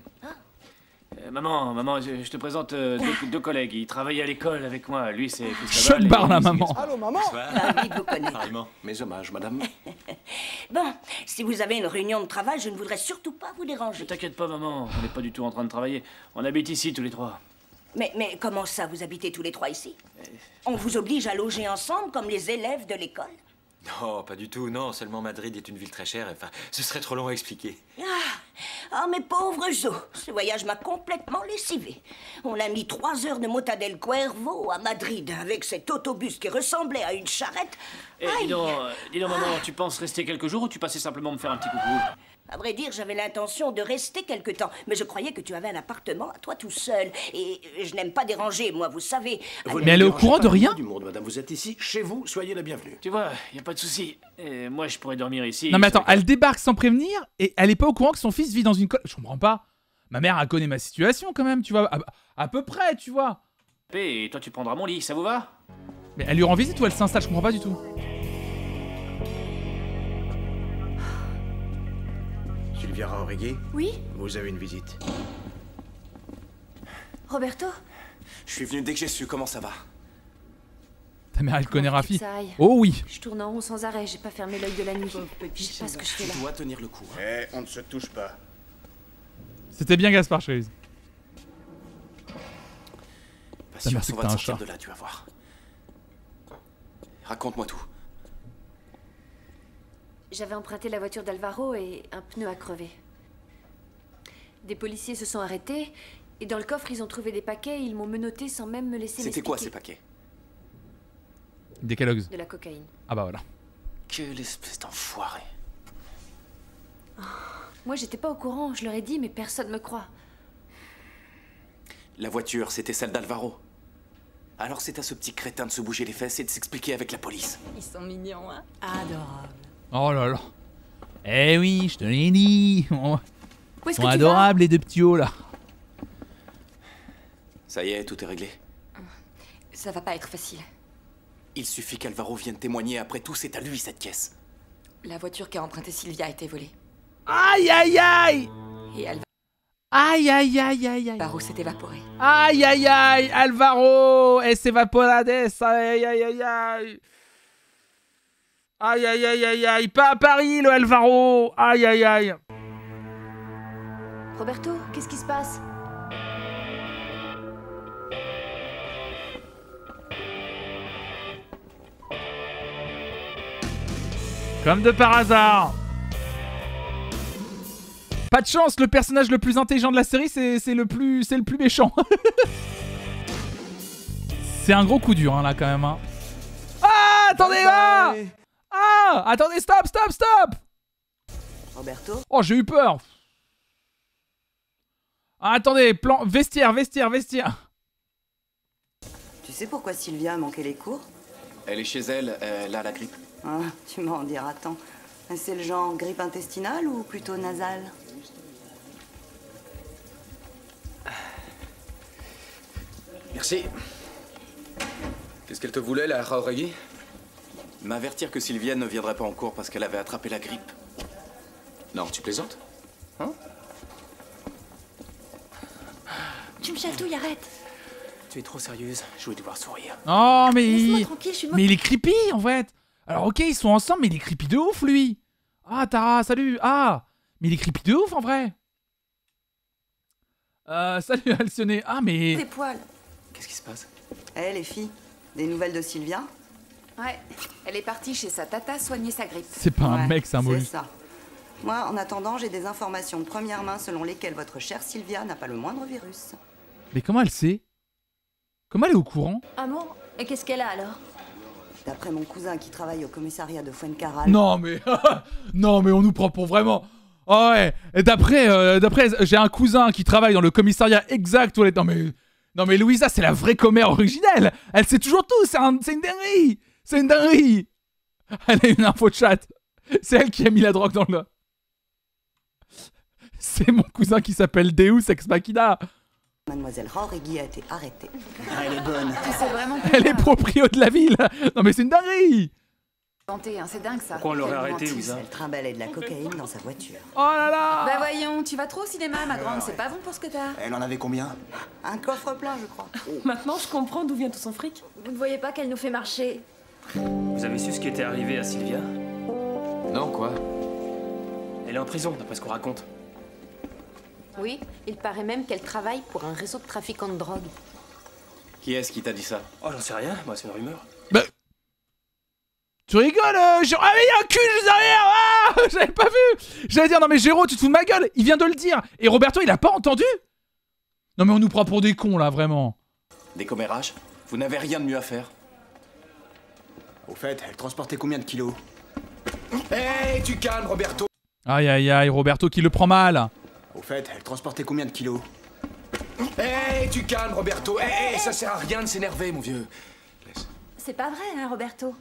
S6: Maman, je te présente deux collègues. Ils travaillent à l'école avec moi. Lui, c'est
S1: Sean Barr, la maman.
S7: Allô, maman. Ravi de vous connaître.
S11: Pareillement. Mes hommages, madame.
S7: Bon, si vous avez une réunion de travail, je ne voudrais surtout pas vous déranger.
S6: Ne t'inquiète pas, maman. On n'est pas du tout en train de travailler. On habite ici tous les trois.
S7: Mais comment ça, vous habitez tous les trois ici? On vous oblige à loger ensemble comme les élèves de l'école?
S5: Non, pas du tout, non. Seulement Madrid est une ville très chère. Enfin, ce serait trop long à expliquer.
S7: Ah, mes pauvres os. Ce voyage m'a complètement lessivé. On a mis 3 heures de Mota del Cuervo à Madrid avec cet autobus qui ressemblait à une charrette.
S6: Dis donc, maman, tu penses rester quelques jours ou tu passais simplement me faire un petit coucou?
S7: À vrai dire, j'avais l'intention de rester quelque temps, mais je croyais que tu avais un appartement à toi tout seul. Et je n'aime pas déranger, moi, vous savez.
S1: Mais elle est au courant de rien?
S11: Du monde, madame, vous êtes ici, chez vous, soyez la bienvenue.
S6: Tu vois, y a pas de souci. Moi, je pourrais dormir ici.
S1: Non mais attends, elle débarque sans prévenir et elle est pas au courant que son fils vit dans une... Je comprends pas. Ma mère, elle connaît ma situation quand même, tu vois. À peu près, tu vois.
S6: Et toi, tu prendras mon lit, ça vous va?
S1: Mais elle lui rend visite ou elle s'installe? Je comprends pas du tout.
S11: Sylvia Jauregui?
S8: Oui?
S11: Vous avez une visite.
S8: Roberto?
S5: Je suis venu dès que j'ai su. Comment ça va?
S1: Ta mère, elle connaît Rafi.
S8: Ça aille.
S1: Oh oui.
S8: Je tourne en rond sans arrêt, j'ai pas fermé l'œil de la nuit. Je sais pas ce que je fais là.
S5: Tu dois tenir le coup.
S11: Eh, on ne se touche pas.
S1: C'était bien Gaspard Cherise.
S5: Patience, on va te sortir de là, tu vas voir. Raconte-moi tout.
S8: J'avais emprunté la voiture d'Alvaro et un pneu a crevé. Des policiers se sont arrêtés et dans le coffre ils ont trouvé des paquets et ils m'ont menotté sans même me laisser m'expliquer.
S5: C'était quoi ces paquets?
S1: Des Kellogg's.
S8: De la cocaïne.
S1: Ah bah voilà.
S5: Quelle espèce d'enfoiré.
S8: Moi j'étais pas au courant, je leur ai dit mais personne me croit.
S5: La voiture, c'était celle d'Alvaro. Alors c'est à ce petit crétin de se bouger les fesses et de s'expliquer avec la police.
S8: Ils sont mignons, hein? Adorables.
S1: Oh là là. Eh oui, je te l'ai dit.
S8: Où est-ce
S1: Ils sont
S8: que tu
S1: adorables les deux petits hauts là.
S5: Ça y est, tout est réglé.
S19: Ça va pas être facile.
S5: Il suffit qu'Alvaro vienne témoigner. Après tout, c'est à lui cette caisse.
S19: La voiture qu'a empruntée Sylvia a été volée.
S1: Aïe aïe aïe.
S19: Et Alvaro...
S1: Aïe aïe aïe aïe aïe.
S19: Alvaro s'est évaporé.
S1: Aïe aïe aïe. Alvaro es evaporades. Aïe aïe aïe aïe. Aïe aïe aïe aïe aïe. Pas à Paris le Alvaro. Aïe aïe aïe.
S8: Roberto, qu'est-ce qui se passe?
S1: Comme de par hasard. Pas de chance, le personnage le plus intelligent de la série, c'est le plus méchant. C'est un gros coup dur, hein, là, quand même. Hein. Ah, attendez, là. Ah, attendez, stop.
S12: Roberto?
S1: Oh, j'ai eu peur. Ah, attendez, plan... Vestiaire.
S12: Tu sais pourquoi Sylvia a manqué les cours?
S5: Elle est chez elle, elle a la grippe.
S12: Ah, tu m'en diras tant. C'est le genre grippe intestinale ou plutôt nasale?
S15: Merci. Qu'est-ce qu'elle te voulait, la Jauregui?
S5: M'avertir que Sylvia ne viendrait pas en cours parce qu'elle avait attrapé la grippe.
S15: Non, tu plaisantes? Hein?
S8: Tu me chatouilles, arrête.
S10: Tu es trop sérieuse, je voulais te voir sourire.
S1: Oh, mais
S8: Laisse-moi tranquille, je suis
S1: mais il est creepy, en fait. Alors, ok, ils sont ensemble, mais il est creepy de ouf, lui. Ah, Tara, salut. Ah, mais il est creepy de ouf, en vrai. Salut, Alcyone. Ah, mais...
S8: Tes poils.
S10: Qu'est-ce qui se passe?
S12: Eh, les filles, des nouvelles de Sylvia?
S13: Ouais, elle est partie chez sa tata soigner sa grippe.
S1: C'est pas un mec, c'est un mollusque.
S12: C'est ça. Moi, en attendant, j'ai des informations de première main selon lesquelles votre chère Sylvia n'a pas le moindre virus.
S1: Mais comment elle sait? Comment elle est au courant?
S8: Ah bon? Et qu'est-ce qu'elle a alors?
S12: D'après mon cousin qui travaille au commissariat de Fuencarral...
S1: Non, mais... non, mais on nous prend pour vraiment... Oh ouais, et d'après, j'ai un cousin qui travaille dans le commissariat exact où elle est... Non mais Louisa, c'est la vraie commère originelle. Elle sait toujours tout, c'est une dinguerie. C'est une dinguerie. Elle a une info de chat. C'est elle qui a mis la drogue dans le... C'est mon cousin qui s'appelle Deus Ex Machina.
S12: Mademoiselle Jauregui a été arrêtée.
S9: Ah, elle est bonne.
S13: Tu sais vraiment plus
S1: Elle est proprio de la ville. Non mais c'est une dinguerie.
S13: C'est dingue ça.
S10: Pourquoi on l'aurait arrêté, Louisa?
S12: Elle trimballait de la cocaïne dans sa voiture.
S1: Oh là là.
S13: Bah voyons, tu vas trop au cinéma, ma grande, c'est pas bon pour ce que t'as.
S9: Elle en avait combien?
S12: Un coffre plein, je crois.
S21: Maintenant, je comprends d'où vient tout son fric.
S8: Vous ne voyez pas qu'elle nous fait marcher?
S10: Vous avez su ce qui était arrivé à Sylvia?
S3: Non, quoi?
S10: Elle est en prison, d'après ce qu'on raconte.
S21: Oui, il paraît même qu'elle travaille pour un réseau de trafiquants de drogue.
S3: Qui est-ce qui t'a dit ça?
S10: Oh, j'en sais rien, moi, c'est une rumeur.
S1: Bah... Tu rigoles Ah mais il y a un cul juste derrière. Ah j'avais pas vu. J'allais dire, non mais Géraud, tu te fous de ma gueule. Il vient de le dire. Et Roberto, il a pas entendu? Non mais on nous prend pour des cons, là, vraiment.
S3: Des commérages? Vous n'avez rien de mieux à faire?
S9: Au fait, elle transportait combien de kilos?
S3: Hé, tu calmes, Roberto.
S1: Aïe aïe aïe, Roberto qui le prend mal.
S9: Au fait, elle transportait combien de kilos?
S3: Hé, tu calmes, Roberto. Hé, ça sert à rien de s'énerver, mon vieux. Laisse.
S8: C'est pas vrai, hein, Roberto?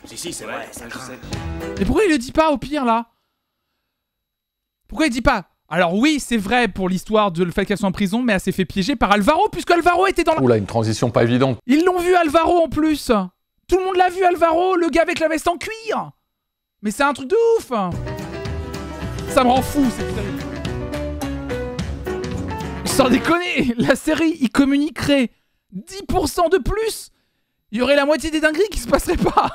S10: Si, c'est vrai, ça je sais.
S1: Et pourquoi il le dit pas au pire, là? Pourquoi il dit pas? Alors oui, c'est vrai pour l'histoire de le fait qu'elle soit en prison, mais elle s'est fait piéger par Alvaro, puisque Alvaro était dans la...
S22: Oula, une transition pas évidente.
S1: Ils l'ont vu, Alvaro, en plus. Tout le monde l'a vu, Alvaro, le gars avec la veste en cuir. Mais c'est un truc de ouf. Ça me rend fou, cette série. Sans déconner, la série, il communiquerait 10% de plus. Il y aurait la moitié des dingueries qui se passeraient pas.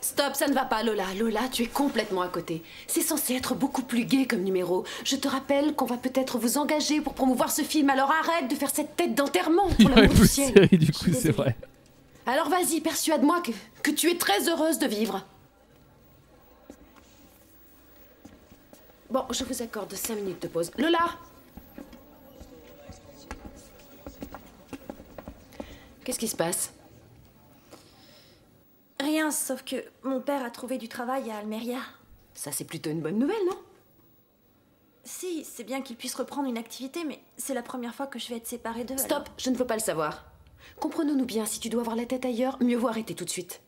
S21: Stop, ça ne va pas, Lola. Lola, tu es complètement à côté. C'est censé être beaucoup plus gai comme numéro. Je te rappelle qu'on va peut-être vous engager pour promouvoir ce film, alors arrête de faire cette tête d'enterrement pour l'amour du ciel.
S1: Série, du coup, c'est vrai.
S21: Alors vas-y, persuade-moi que tu es très heureuse de vivre. Bon, je vous accorde 5 minutes de pause. Lola! Qu'est-ce qui se passe?
S8: Rien, sauf que mon père a trouvé du travail à Almeria.
S21: Ça, c'est plutôt une bonne nouvelle, non?
S8: Si, c'est bien qu'il puisse reprendre une activité, mais c'est la première fois que je vais être séparée d'eux.
S21: Stop, je ne veux pas le savoir. Comprenons-nous bien, si tu dois avoir la tête ailleurs, mieux vaut arrêter tout de suite.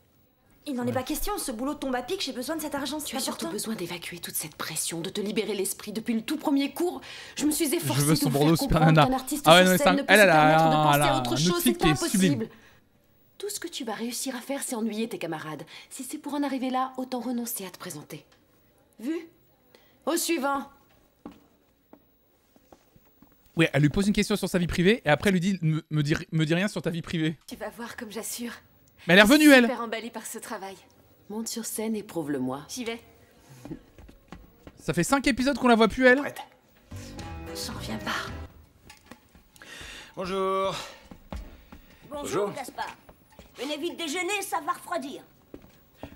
S8: Il n'en est pas question, ce boulot tombe à pic, j'ai besoin de cet argent.
S21: Tu as surtout besoin d'évacuer toute cette pression, de te libérer l'esprit. Depuis le tout premier cours, je me suis efforcée de vous faire comprendre qu'un artiste sur scène ne peut se permettre de penser à autre chose, c'est impossible. Tout ce que tu vas réussir à faire, c'est ennuyer tes camarades. Si c'est pour en arriver là, autant renoncer à te présenter. Vu? Au suivant.
S1: Ouais, elle lui pose une question sur sa vie privée et après elle lui dit me dis rien sur ta vie privée.
S21: Tu vas voir comme j'assure.
S1: Mais elle est revenue, elle.
S21: Super emballée par ce travail. Monte sur scène et prouve-le-moi.
S8: J'y vais.
S1: Ça fait 5 épisodes qu'on la voit plus, elle.
S8: J'en reviens pas.
S5: Bonjour.
S7: Bonjour, Gaspard. Venez vite déjeuner, ça va refroidir.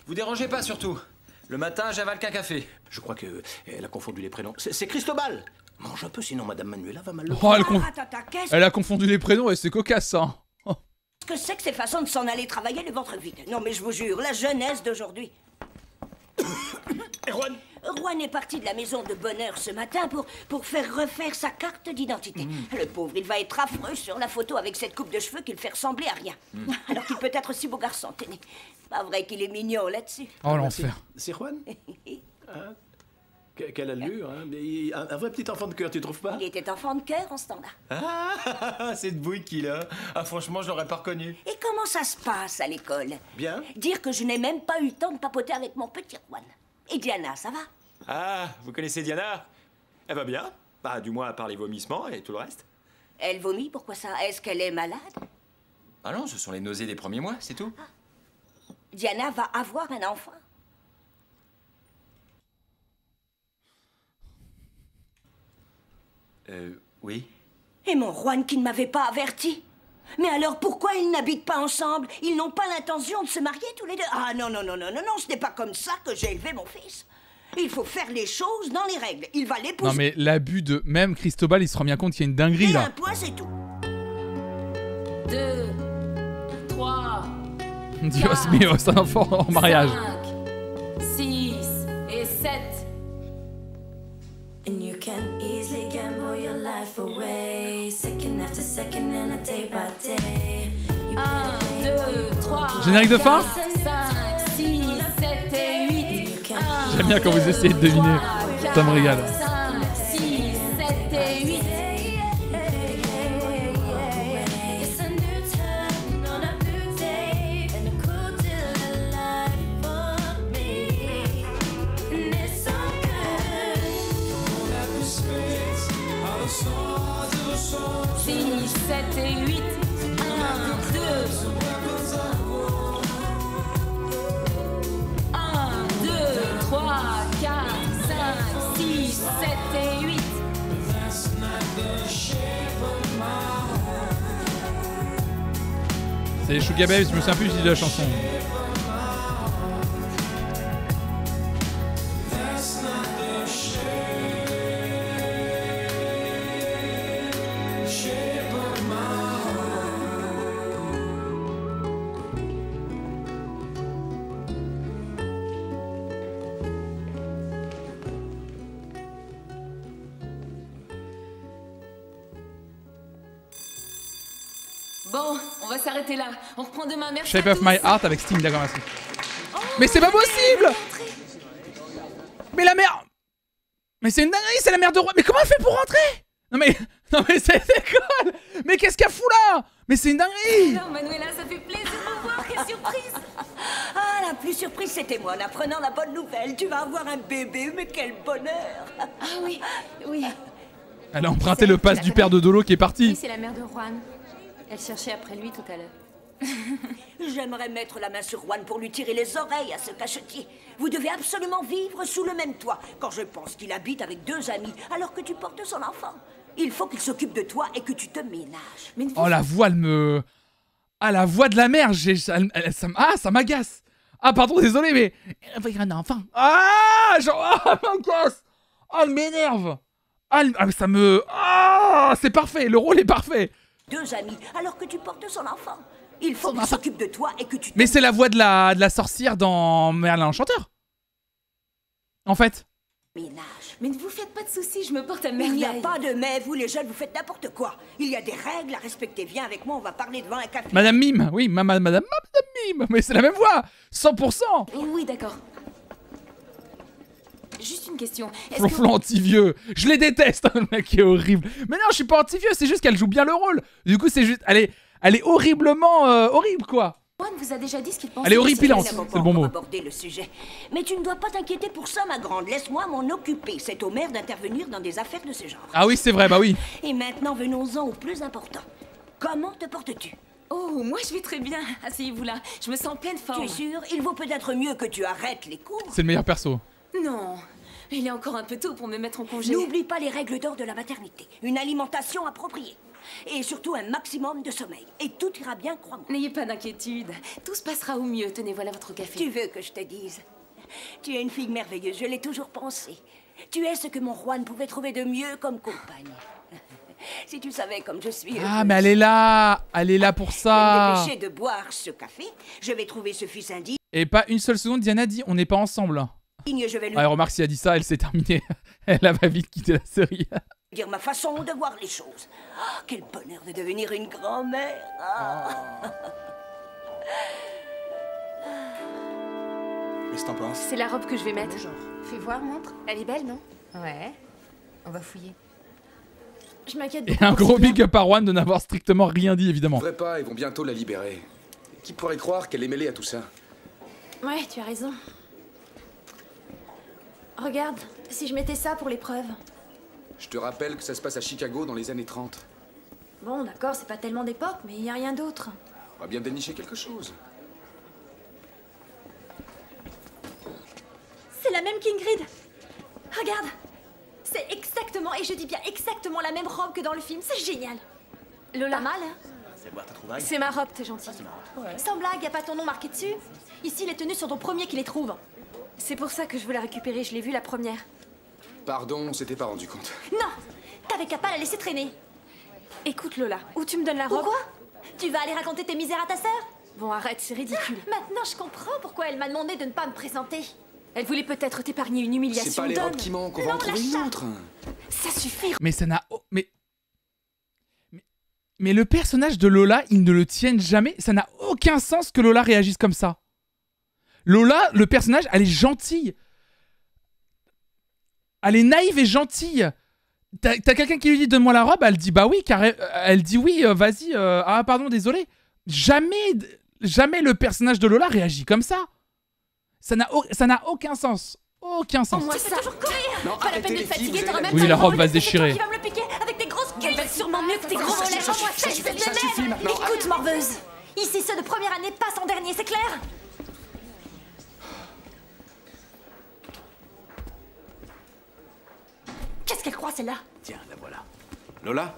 S5: Vous dérangez pas surtout. Le matin, j'avale qu'un café. Je crois qu'elle a confondu les prénoms. C'est Cristobal. Mange un peu, sinon Madame Manuela va mal le
S1: prendre.
S7: Qu'est-ce
S1: Elle a confondu les prénoms et c'est cocasse, hein.
S7: que c'est que ces façons de s'en aller travailler le ventre vide? Non mais je vous jure, la jeunesse d'aujourd'hui. Juan est parti de la maison de bonne heure ce matin pour faire refaire sa carte d'identité. Le pauvre, il va être affreux sur la photo avec cette coupe de cheveux qui le fait ressembler à rien. Alors qu'il peut être si beau garçon, tenez. Pas vrai qu'il est mignon là-dessus.
S1: Oh l'enfer.
S3: C'est Juan?
S5: Quelle allure, hein. Un vrai petit enfant de cœur, tu trouves pas?
S7: Il était enfant de cœur en ce temps-là.
S5: Ah, cette bouille qu'il a. Ah, franchement, je l'aurais pas reconnu.
S7: Et comment ça se passe à l'école?
S5: Bien.
S7: Dire que je n'ai même pas eu le temps de papoter avec mon petit Juan. Et Diana, ça va?
S10: Ah, vous connaissez Diana? Elle va bien. Bah, du moins, à part les vomissements et tout le reste.
S7: Elle vomit, pourquoi ça? Est-ce qu'elle est malade?
S10: Ah non, ce sont les nausées des premiers mois, c'est tout.
S7: Diana va avoir un enfant.
S10: Oui.
S7: Et mon Juan qui ne m'avait pas averti. Mais alors pourquoi ils n'habitent pas ensemble? Ils n'ont pas l'intention de se marier tous les deux? Ah non, non, non, non, non, non, ce n'est pas comme ça que j'ai élevé mon fils. Il faut faire les choses dans les règles. Il va l'épouser.
S1: Non mais l'abus de... Même Cristobal, il se rend bien compte qu'il y a une dinguerie
S7: Et
S1: là.
S7: un point, c'est tout.
S17: 2, 3,
S1: Dios mio, c'est un enfant en mariage.
S17: 5, 6 et 7.
S18: And you can easily gamble your life away, second after second and a day by day.
S17: 1, 2, 3.
S1: Générique de fin?
S17: 5, 6, 7 et 8.
S1: J'aime bien quand vous essayez de deviner. Ça me régale.
S17: 5, 6, 7 et 8. Six, 7 et 8. 1, 2. 1, 2, 3, 4, 5, 6, 7 et 8.
S1: C'est Sugar Babes, je me souviens plus du titre de la chanson.
S17: Bon, on va s'arrêter là. On reprend demain. Merci.
S1: Shape
S17: à
S1: of
S17: tous.
S1: My Heart avec Sting, d'accord, merci. Mais c'est pas possible! Mais la mère... Mais c'est une dinguerie, c'est la mère de roi. Mais comment elle fait pour rentrer? Non mais c'est déconne. Mais qu'est-ce qu'elle fout là? Mais c'est une dinguerie.
S17: Alors Manuela, ça fait plaisir de vous voir, quelle surprise.
S7: Ah, la plus surprise, c'était moi en apprenant la bonne nouvelle. Tu vas avoir un bébé, mais quel bonheur!
S17: Ah oui, oui.
S1: Elle a emprunté le pass du père de Dolo qui est parti.
S21: Oui, c'est la mère de Juan. Elle cherchait après lui tout à l'heure.
S7: J'aimerais mettre la main sur Juan pour lui tirer les oreilles à ce cachetier. Vous devez absolument vivre sous le même toit. Quand je pense qu'il habite avec 2 amis alors que tu portes son enfant. Il faut qu'il s'occupe de toi et que tu te ménages. Mais
S1: Oh la voix, elle me... Ah la voix de la mère, ça m'agace. Ah pardon, désolé mais... Avec un enfant. Ah genre... Ah elle m'agace. Ah elle m'énerve. Ah ça me... Ah c'est parfait, le rôle est parfait.
S7: 2 amis alors que tu portes son enfant. Il faut qu'il s'occupe de toi et que tu te
S1: Mais c'est la voix de la sorcière dans Merlin l'Enchanteur. En fait.
S7: ménages.
S17: Mais ne vous faites pas de soucis, je me porte à
S7: Il
S17: merveille.
S7: n'y a pas de mais, vous les jeunes, vous faites n'importe quoi. Il y a des règles à respecter. Viens avec moi, on va parler devant un café.
S1: Madame Mime, oui, Madame Mime, mais c'est la même voix, 100%.
S17: Oui, d'accord. Juste une question. Est-ce
S1: Flonflon anti-vieux, je les déteste, le mec est horrible. Mais non, je suis pas anti-vieux, c'est juste qu'elle joue bien le rôle. Du coup, c'est juste, elle est horriblement horrible, quoi.
S17: Juan vous a déjà dit ce qu'il pensait.
S1: Elle est horripilante, c'est le bon mot.
S7: Aborder le sujet. Mais tu ne dois pas t'inquiéter pour ça, ma grande. Laisse-moi m'en occuper. C'est au maire d'intervenir dans des affaires de ce genre.
S1: Ah oui, c'est vrai, bah oui.
S7: Et maintenant, venons-en au plus important. Comment te portes-tu?
S17: Oh, moi je vais très bien. Asseyez-vous là. Je me sens en pleine forme.
S7: Tu es sûr? Il vaut peut-être mieux que tu arrêtes les cours.
S1: C'est le meilleur perso.
S17: Non. Il est encore un peu tôt pour me mettre en congé.
S7: N'oublie pas les règles d'or de la maternité. Une alimentation appropriée. Et surtout un maximum de sommeil. Et tout ira bien, crois-moi.
S17: N'ayez pas d'inquiétude. Tout se passera au mieux. Tenez, voilà votre café.
S7: Tu veux que je te dise? Tu es une fille merveilleuse, je l'ai toujours pensé. Tu es ce que mon Juan pouvait trouver de mieux comme compagne. Si tu savais comme je suis...
S1: Ah, mais elle est là pour ça.
S7: Je vais me dépêcher de boire ce café. Je vais trouver ce fils indigne.
S1: Et pas une seule seconde, Diana dit, on n'est pas ensemble.
S7: Je vais lui
S1: Ah, remarque, si elle a dit ça, elle s'est terminée. Elle va vite quitter la série.
S7: dire ma façon de voir les choses. Oh, quel bonheur de devenir une grand-mère. Oh.
S9: Qu'est-ce que t'en penses?
S21: C'est la robe que je vais mettre.
S13: Fais voir, montre.
S21: Elle est belle, non?
S13: Ouais. On va fouiller.
S8: Je m'inquiète
S1: Et
S8: beaucoup.
S1: un gros big up à Juan de n'avoir strictement rien dit, évidemment.
S15: Vrai pas, ils vont bientôt la libérer. Qui pourrait croire qu'elle est mêlée à tout ça?
S8: Ouais, tu as raison. Regarde, si je mettais ça pour l'épreuve.
S15: Je te rappelle que ça se passe à Chicago dans les années 30.
S8: Bon, d'accord, c'est pas tellement d'époque, mais il y a rien d'autre.
S15: On va bien dénicher quelque chose.
S8: C'est la même qu'Ingrid. Regarde. C'est exactement, et je dis bien exactement la même robe que dans le film. C'est génial.
S21: Lola.
S8: Pas mal, hein?
S9: C'est voir ta trouvaille.
S21: C'est ma robe, t'es gentil.
S8: Sans blague, y a pas ton nom marqué dessus? Ici, les tenues sont au premier qui les trouve.
S21: C'est pour ça que je veux la récupérer, je l'ai vue la première.
S15: Pardon, on s'était pas rendu compte.
S8: Non, t'avais qu'à pas la laisser traîner.
S21: Écoute Lola, où tu me donnes la robe?
S8: Pourquoi? Tu vas aller raconter tes misères à ta sœur?
S21: Bon, arrête, c'est ridicule.
S8: Maintenant, je comprends pourquoi elle m'a demandé de ne pas me présenter.
S21: Elle voulait peut-être t'épargner une humiliation.
S15: C'est pas les robes qui manquent, on va en trouver une autre.
S21: Ça suffit.
S1: Mais ça n'a... Mais le personnage de Lola, ils ne le tiennent jamais. Ça n'a aucun sens que Lola réagisse comme ça. Lola, le personnage, elle est gentille. Elle est naïve et gentille. T'as quelqu'un qui lui dit donne-moi la robe, elle dit bah oui, elle dit oui, vas-y, ah pardon, désolé. Jamais le personnage de Lola réagit comme ça. Ça n'a aucun sens. Aucun sens.
S8: Moi, ça toujours courir.
S15: Non,
S8: pas la peine de te fatiguer, t'auras même
S1: Oui,
S8: pas
S1: la
S8: le
S1: robe
S8: temps
S1: va
S8: de
S1: se
S8: laisser quelqu'un
S1: déchirer.
S8: qui va me le piquer avec des grosses
S21: Elle va sûrement mieux que tes gros volets.
S8: Rends-moi ça, je te
S15: ça suffit
S8: l'aime.
S15: maintenant.
S8: Écoute, morveuse. Ici, ceux de première année passent en dernier, c'est clair? Qu'est-ce qu'elle croit, celle-là?
S11: Tiens, la voilà. Lola?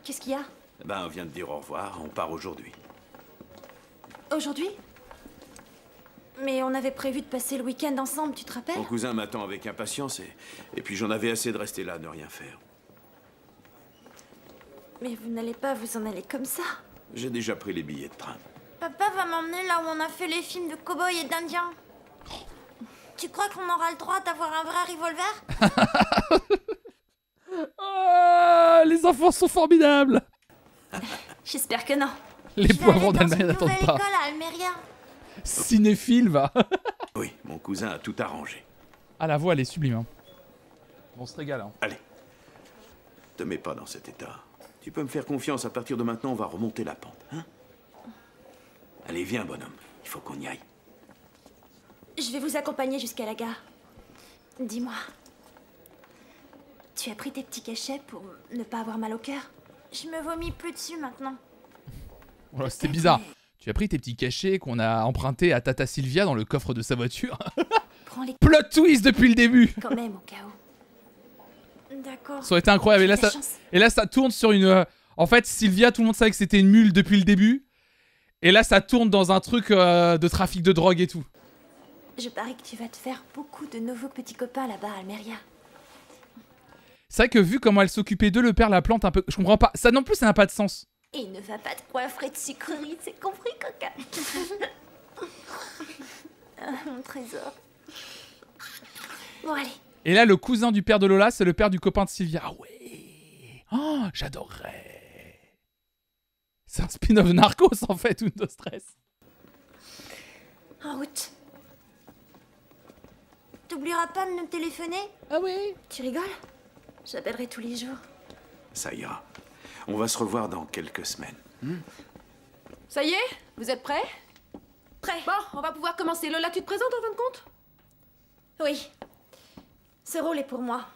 S8: Qu'est-ce qu'il y a?
S11: Ben, on vient de dire au revoir, on part aujourd'hui.
S8: Aujourd'hui? Mais on avait prévu de passer le week-end ensemble, tu te rappelles?
S11: Mon cousin m'attend avec impatience et puis j'en avais assez de rester là, de rien faire.
S8: Mais vous n'allez pas vous en aller comme ça.
S11: J'ai déjà pris les billets de train.
S8: Papa va m'emmener là où on a fait les films de cow-boys et d'indiens. Tu crois qu'on aura le droit d'avoir un vrai revolver?
S1: Oh, les enfants sont formidables.
S8: J'espère que non.
S1: Les poivrons d'Allemagne n'attendent pas.
S8: École à Almeria.
S1: Cinéphile, va.
S11: Oui, mon cousin a tout arrangé.
S1: Ah, la voix, elle est sublime. Hein. On se régale. Hein.
S11: Allez, te mets pas dans cet état. Tu peux me faire confiance, à partir de maintenant, on va remonter la pente. Hein? Allez, viens, bonhomme. Il faut qu'on y aille.
S8: Je vais vous accompagner jusqu'à la gare. Dis-moi, tu as pris tes petits cachets pour ne pas avoir mal au cœur? Je me vomis plus dessus maintenant.
S1: Voilà, c'était bizarre. Tu as pris tes petits cachets qu'on a empruntés à Tata Sylvia dans le coffre de sa voiture.
S8: Prends-les.
S1: Plot twist depuis le début.
S8: Quand même, au cas où. D'accord.
S1: Ça aurait été incroyable. Et là, ça tourne sur une... En fait, Sylvia, tout le monde savait que c'était une mule depuis le début. Et là, ça tourne dans un truc de trafic de drogue et tout.
S8: Je parie que tu vas te faire beaucoup de nouveaux petits copains là-bas à Almeria.
S1: C'est vrai que vu comment elle s'occupait d'eux, le père la plante un peu... Je comprends pas. Ça non plus, ça n'a pas de sens.
S8: Et il ne va pas te coiffrer de sucreries, c'est compris, coca? Ah, mon trésor. Bon, allez.
S1: Et là, le cousin du père de Lola, c'est le père du copain de Sylvia. Ah ouais. Oh, j'adorerais. C'est un spin-off de Narcos, en fait, ou de Stress.
S8: En route. T'oublieras pas de me téléphoner?
S1: Ah oui.
S8: Tu rigoles? J'appellerai tous les jours.
S11: Ça ira. On va se revoir dans quelques semaines.
S21: Ça y est? Vous êtes prêts?
S8: Prêt.
S21: Bon, on va pouvoir commencer. Lola, tu te présentes en fin de compte?
S8: Oui. Ce rôle est pour moi.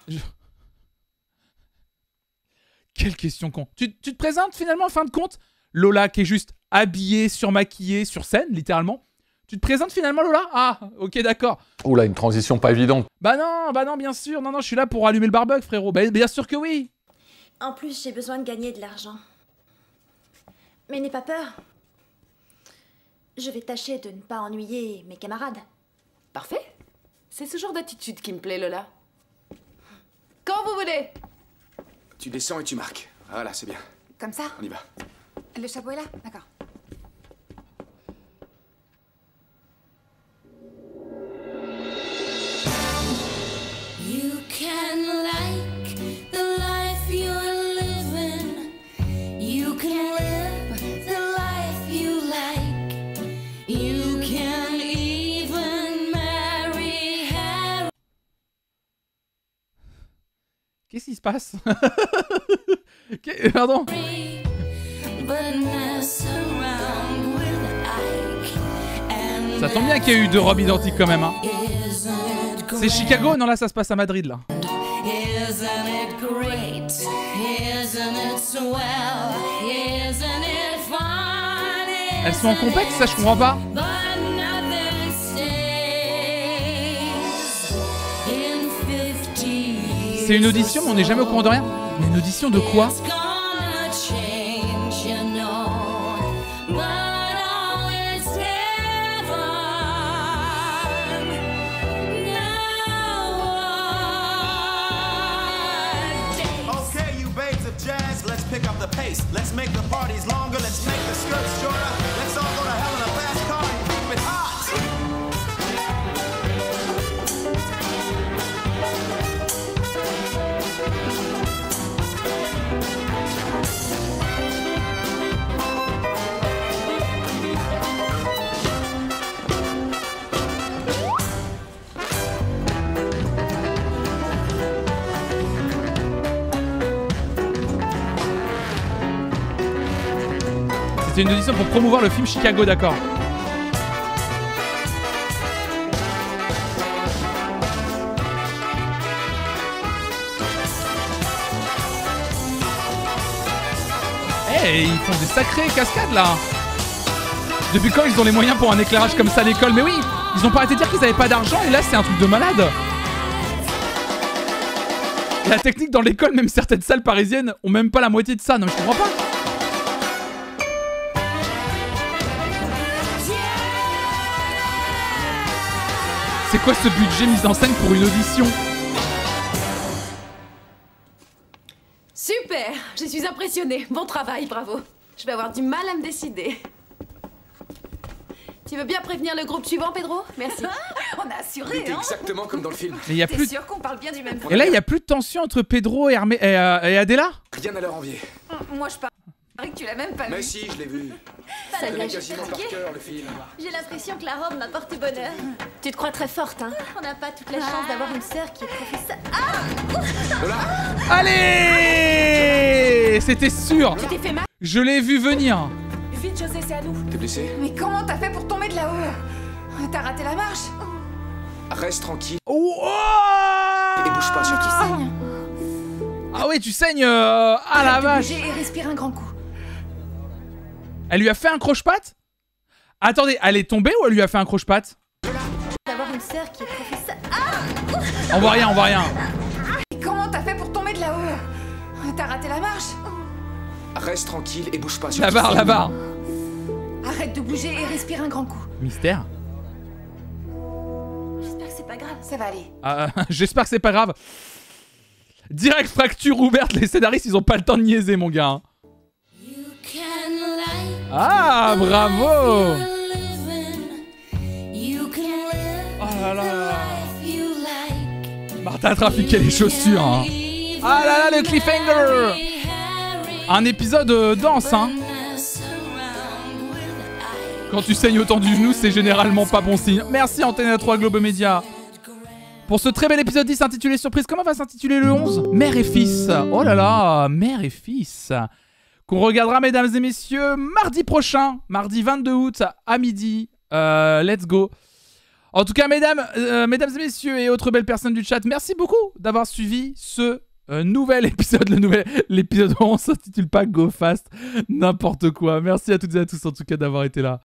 S1: Quelle question con. Tu te présentes finalement en fin de compte? Lola qui est juste habillée, surmaquillée sur scène, littéralement. Tu te présentes finalement, Lola? Ah, ok, d'accord.
S14: Oula, une transition pas évidente.
S1: Bah non, bien sûr. Non, je suis là pour allumer le barbecue, frérot. Bah, bien sûr que oui.
S8: En plus, j'ai besoin de gagner de l'argent. Mais n'aie pas peur. Je vais tâcher de ne pas ennuyer mes camarades.
S21: Parfait. C'est ce genre d'attitude qui me plaît, Lola. Quand vous voulez.
S15: Tu descends et tu marques. Voilà, c'est bien.
S13: Comme ça?
S15: On y va.
S13: Le chapeau est là? D'accord.
S18: You can like the life you're living. You can live the life you like.
S1: Qu'est-ce qui se passe? Pardon. Ça tombe bien qu'il y a eu 2 robes identiques quand même. Hein. C'est Chicago? Non, là ça se passe à Madrid là. Elles sont en compète, ça je comprends pas. C'est une audition, mais on n'est jamais au courant de rien. Une audition de quoi?
S18: Pick up the pace. Let's make the parties longer. Let's make the skirts shorter. Let's all go to hell in a fast car and keep it hot.
S1: C'était une audition pour promouvoir le film Chicago, d'accord. Eh, ils font des sacrées cascades là. Depuis quand ils ont les moyens pour un éclairage comme ça à l'école? Mais oui, ils ont pas arrêté de dire qu'ils avaient pas d'argent et là c'est un truc de malade. La technique dans l'école, même certaines salles parisiennes ont même pas la moitié de ça. Non mais je comprends pas. C'est quoi ce budget mis en scène pour une audition?
S21: Super, je suis impressionnée. Bon travail, bravo. Je vais avoir du mal à me décider. Tu veux bien prévenir le groupe suivant, Pedro? Merci.
S8: On a assuré, hein.
S3: Exactement comme dans le film.
S1: Mais il y a plus...
S8: T'es sûr qu'on parle bien du même film?
S1: Et là, il y a plus de tension entre Pedro et, et Adela?
S3: Rien à leur envier.
S8: Moi, je parie que tu l'as même pas vu.
S3: Mais si, je l'ai vu.
S8: Ça
S3: Je
S8: y est,
S3: l'ai
S8: je suis
S3: quasiment par
S8: fatiguée.
S3: cœur, le film.
S8: J'ai l'impression que la robe m'a porté bonheur.
S21: Tu te crois très forte, hein?
S8: On n'a pas toute la chance d'avoir une sœur qui est professeure.
S1: Allez! C'était sûr!
S21: Tu t'es fait mal?
S1: Je l'ai vu venir.
S21: Vite, José, c'est à nous.
S3: T'es blessé?
S8: Mais comment t'as fait pour tomber de là-haut? T'as raté la marche?
S3: Reste tranquille.
S1: Oh!
S3: Et bouge pas, surtout.
S8: Tu saignes.
S1: Ah ouais, tu saignes ah la vache!
S8: Bouger et respire un grand coup.
S1: Elle lui a fait un croche-patte? Attendez, elle est tombée ou elle lui a fait un croche-patte?
S8: D'avoir une sœur qui est professeure.
S1: On voit rien, on voit rien.
S8: Mais comment t'as fait pour tomber de là-haut? T'as raté la marche?
S3: Reste tranquille et bouge pas, surtout.
S1: La barre, la barre.
S8: Arrête de bouger et respire un grand coup.
S1: Mystère.
S8: J'espère que c'est pas grave. Ça va aller.
S1: J'espère que c'est pas grave. Direct fracture ouverte, les scénaristes ils ont pas le temps de niaiser mon gars. Hein. Ah bravo. Oh là là. Martha a trafiqué les chaussures. Hein. Ah là là le cliffhanger. Un épisode danse hein. Quand tu saignes autant du genou, c'est généralement pas bon signe. Merci Antenne 3 Globomédia. Pour ce très bel épisode 10 intitulé Surprise, comment va s'intituler le 11? Mère et fils. Oh là là, mère et fils. Qu'on regardera, mesdames et messieurs, mardi prochain, mardi 22 août à midi. Let's go. En tout cas, mesdames et messieurs et autres belles personnes du chat, merci beaucoup d'avoir suivi ce nouvel épisode. L'épisode 11 s'intitule pas Go Fast, n'importe quoi. Merci à toutes et à tous en tout cas d'avoir été là.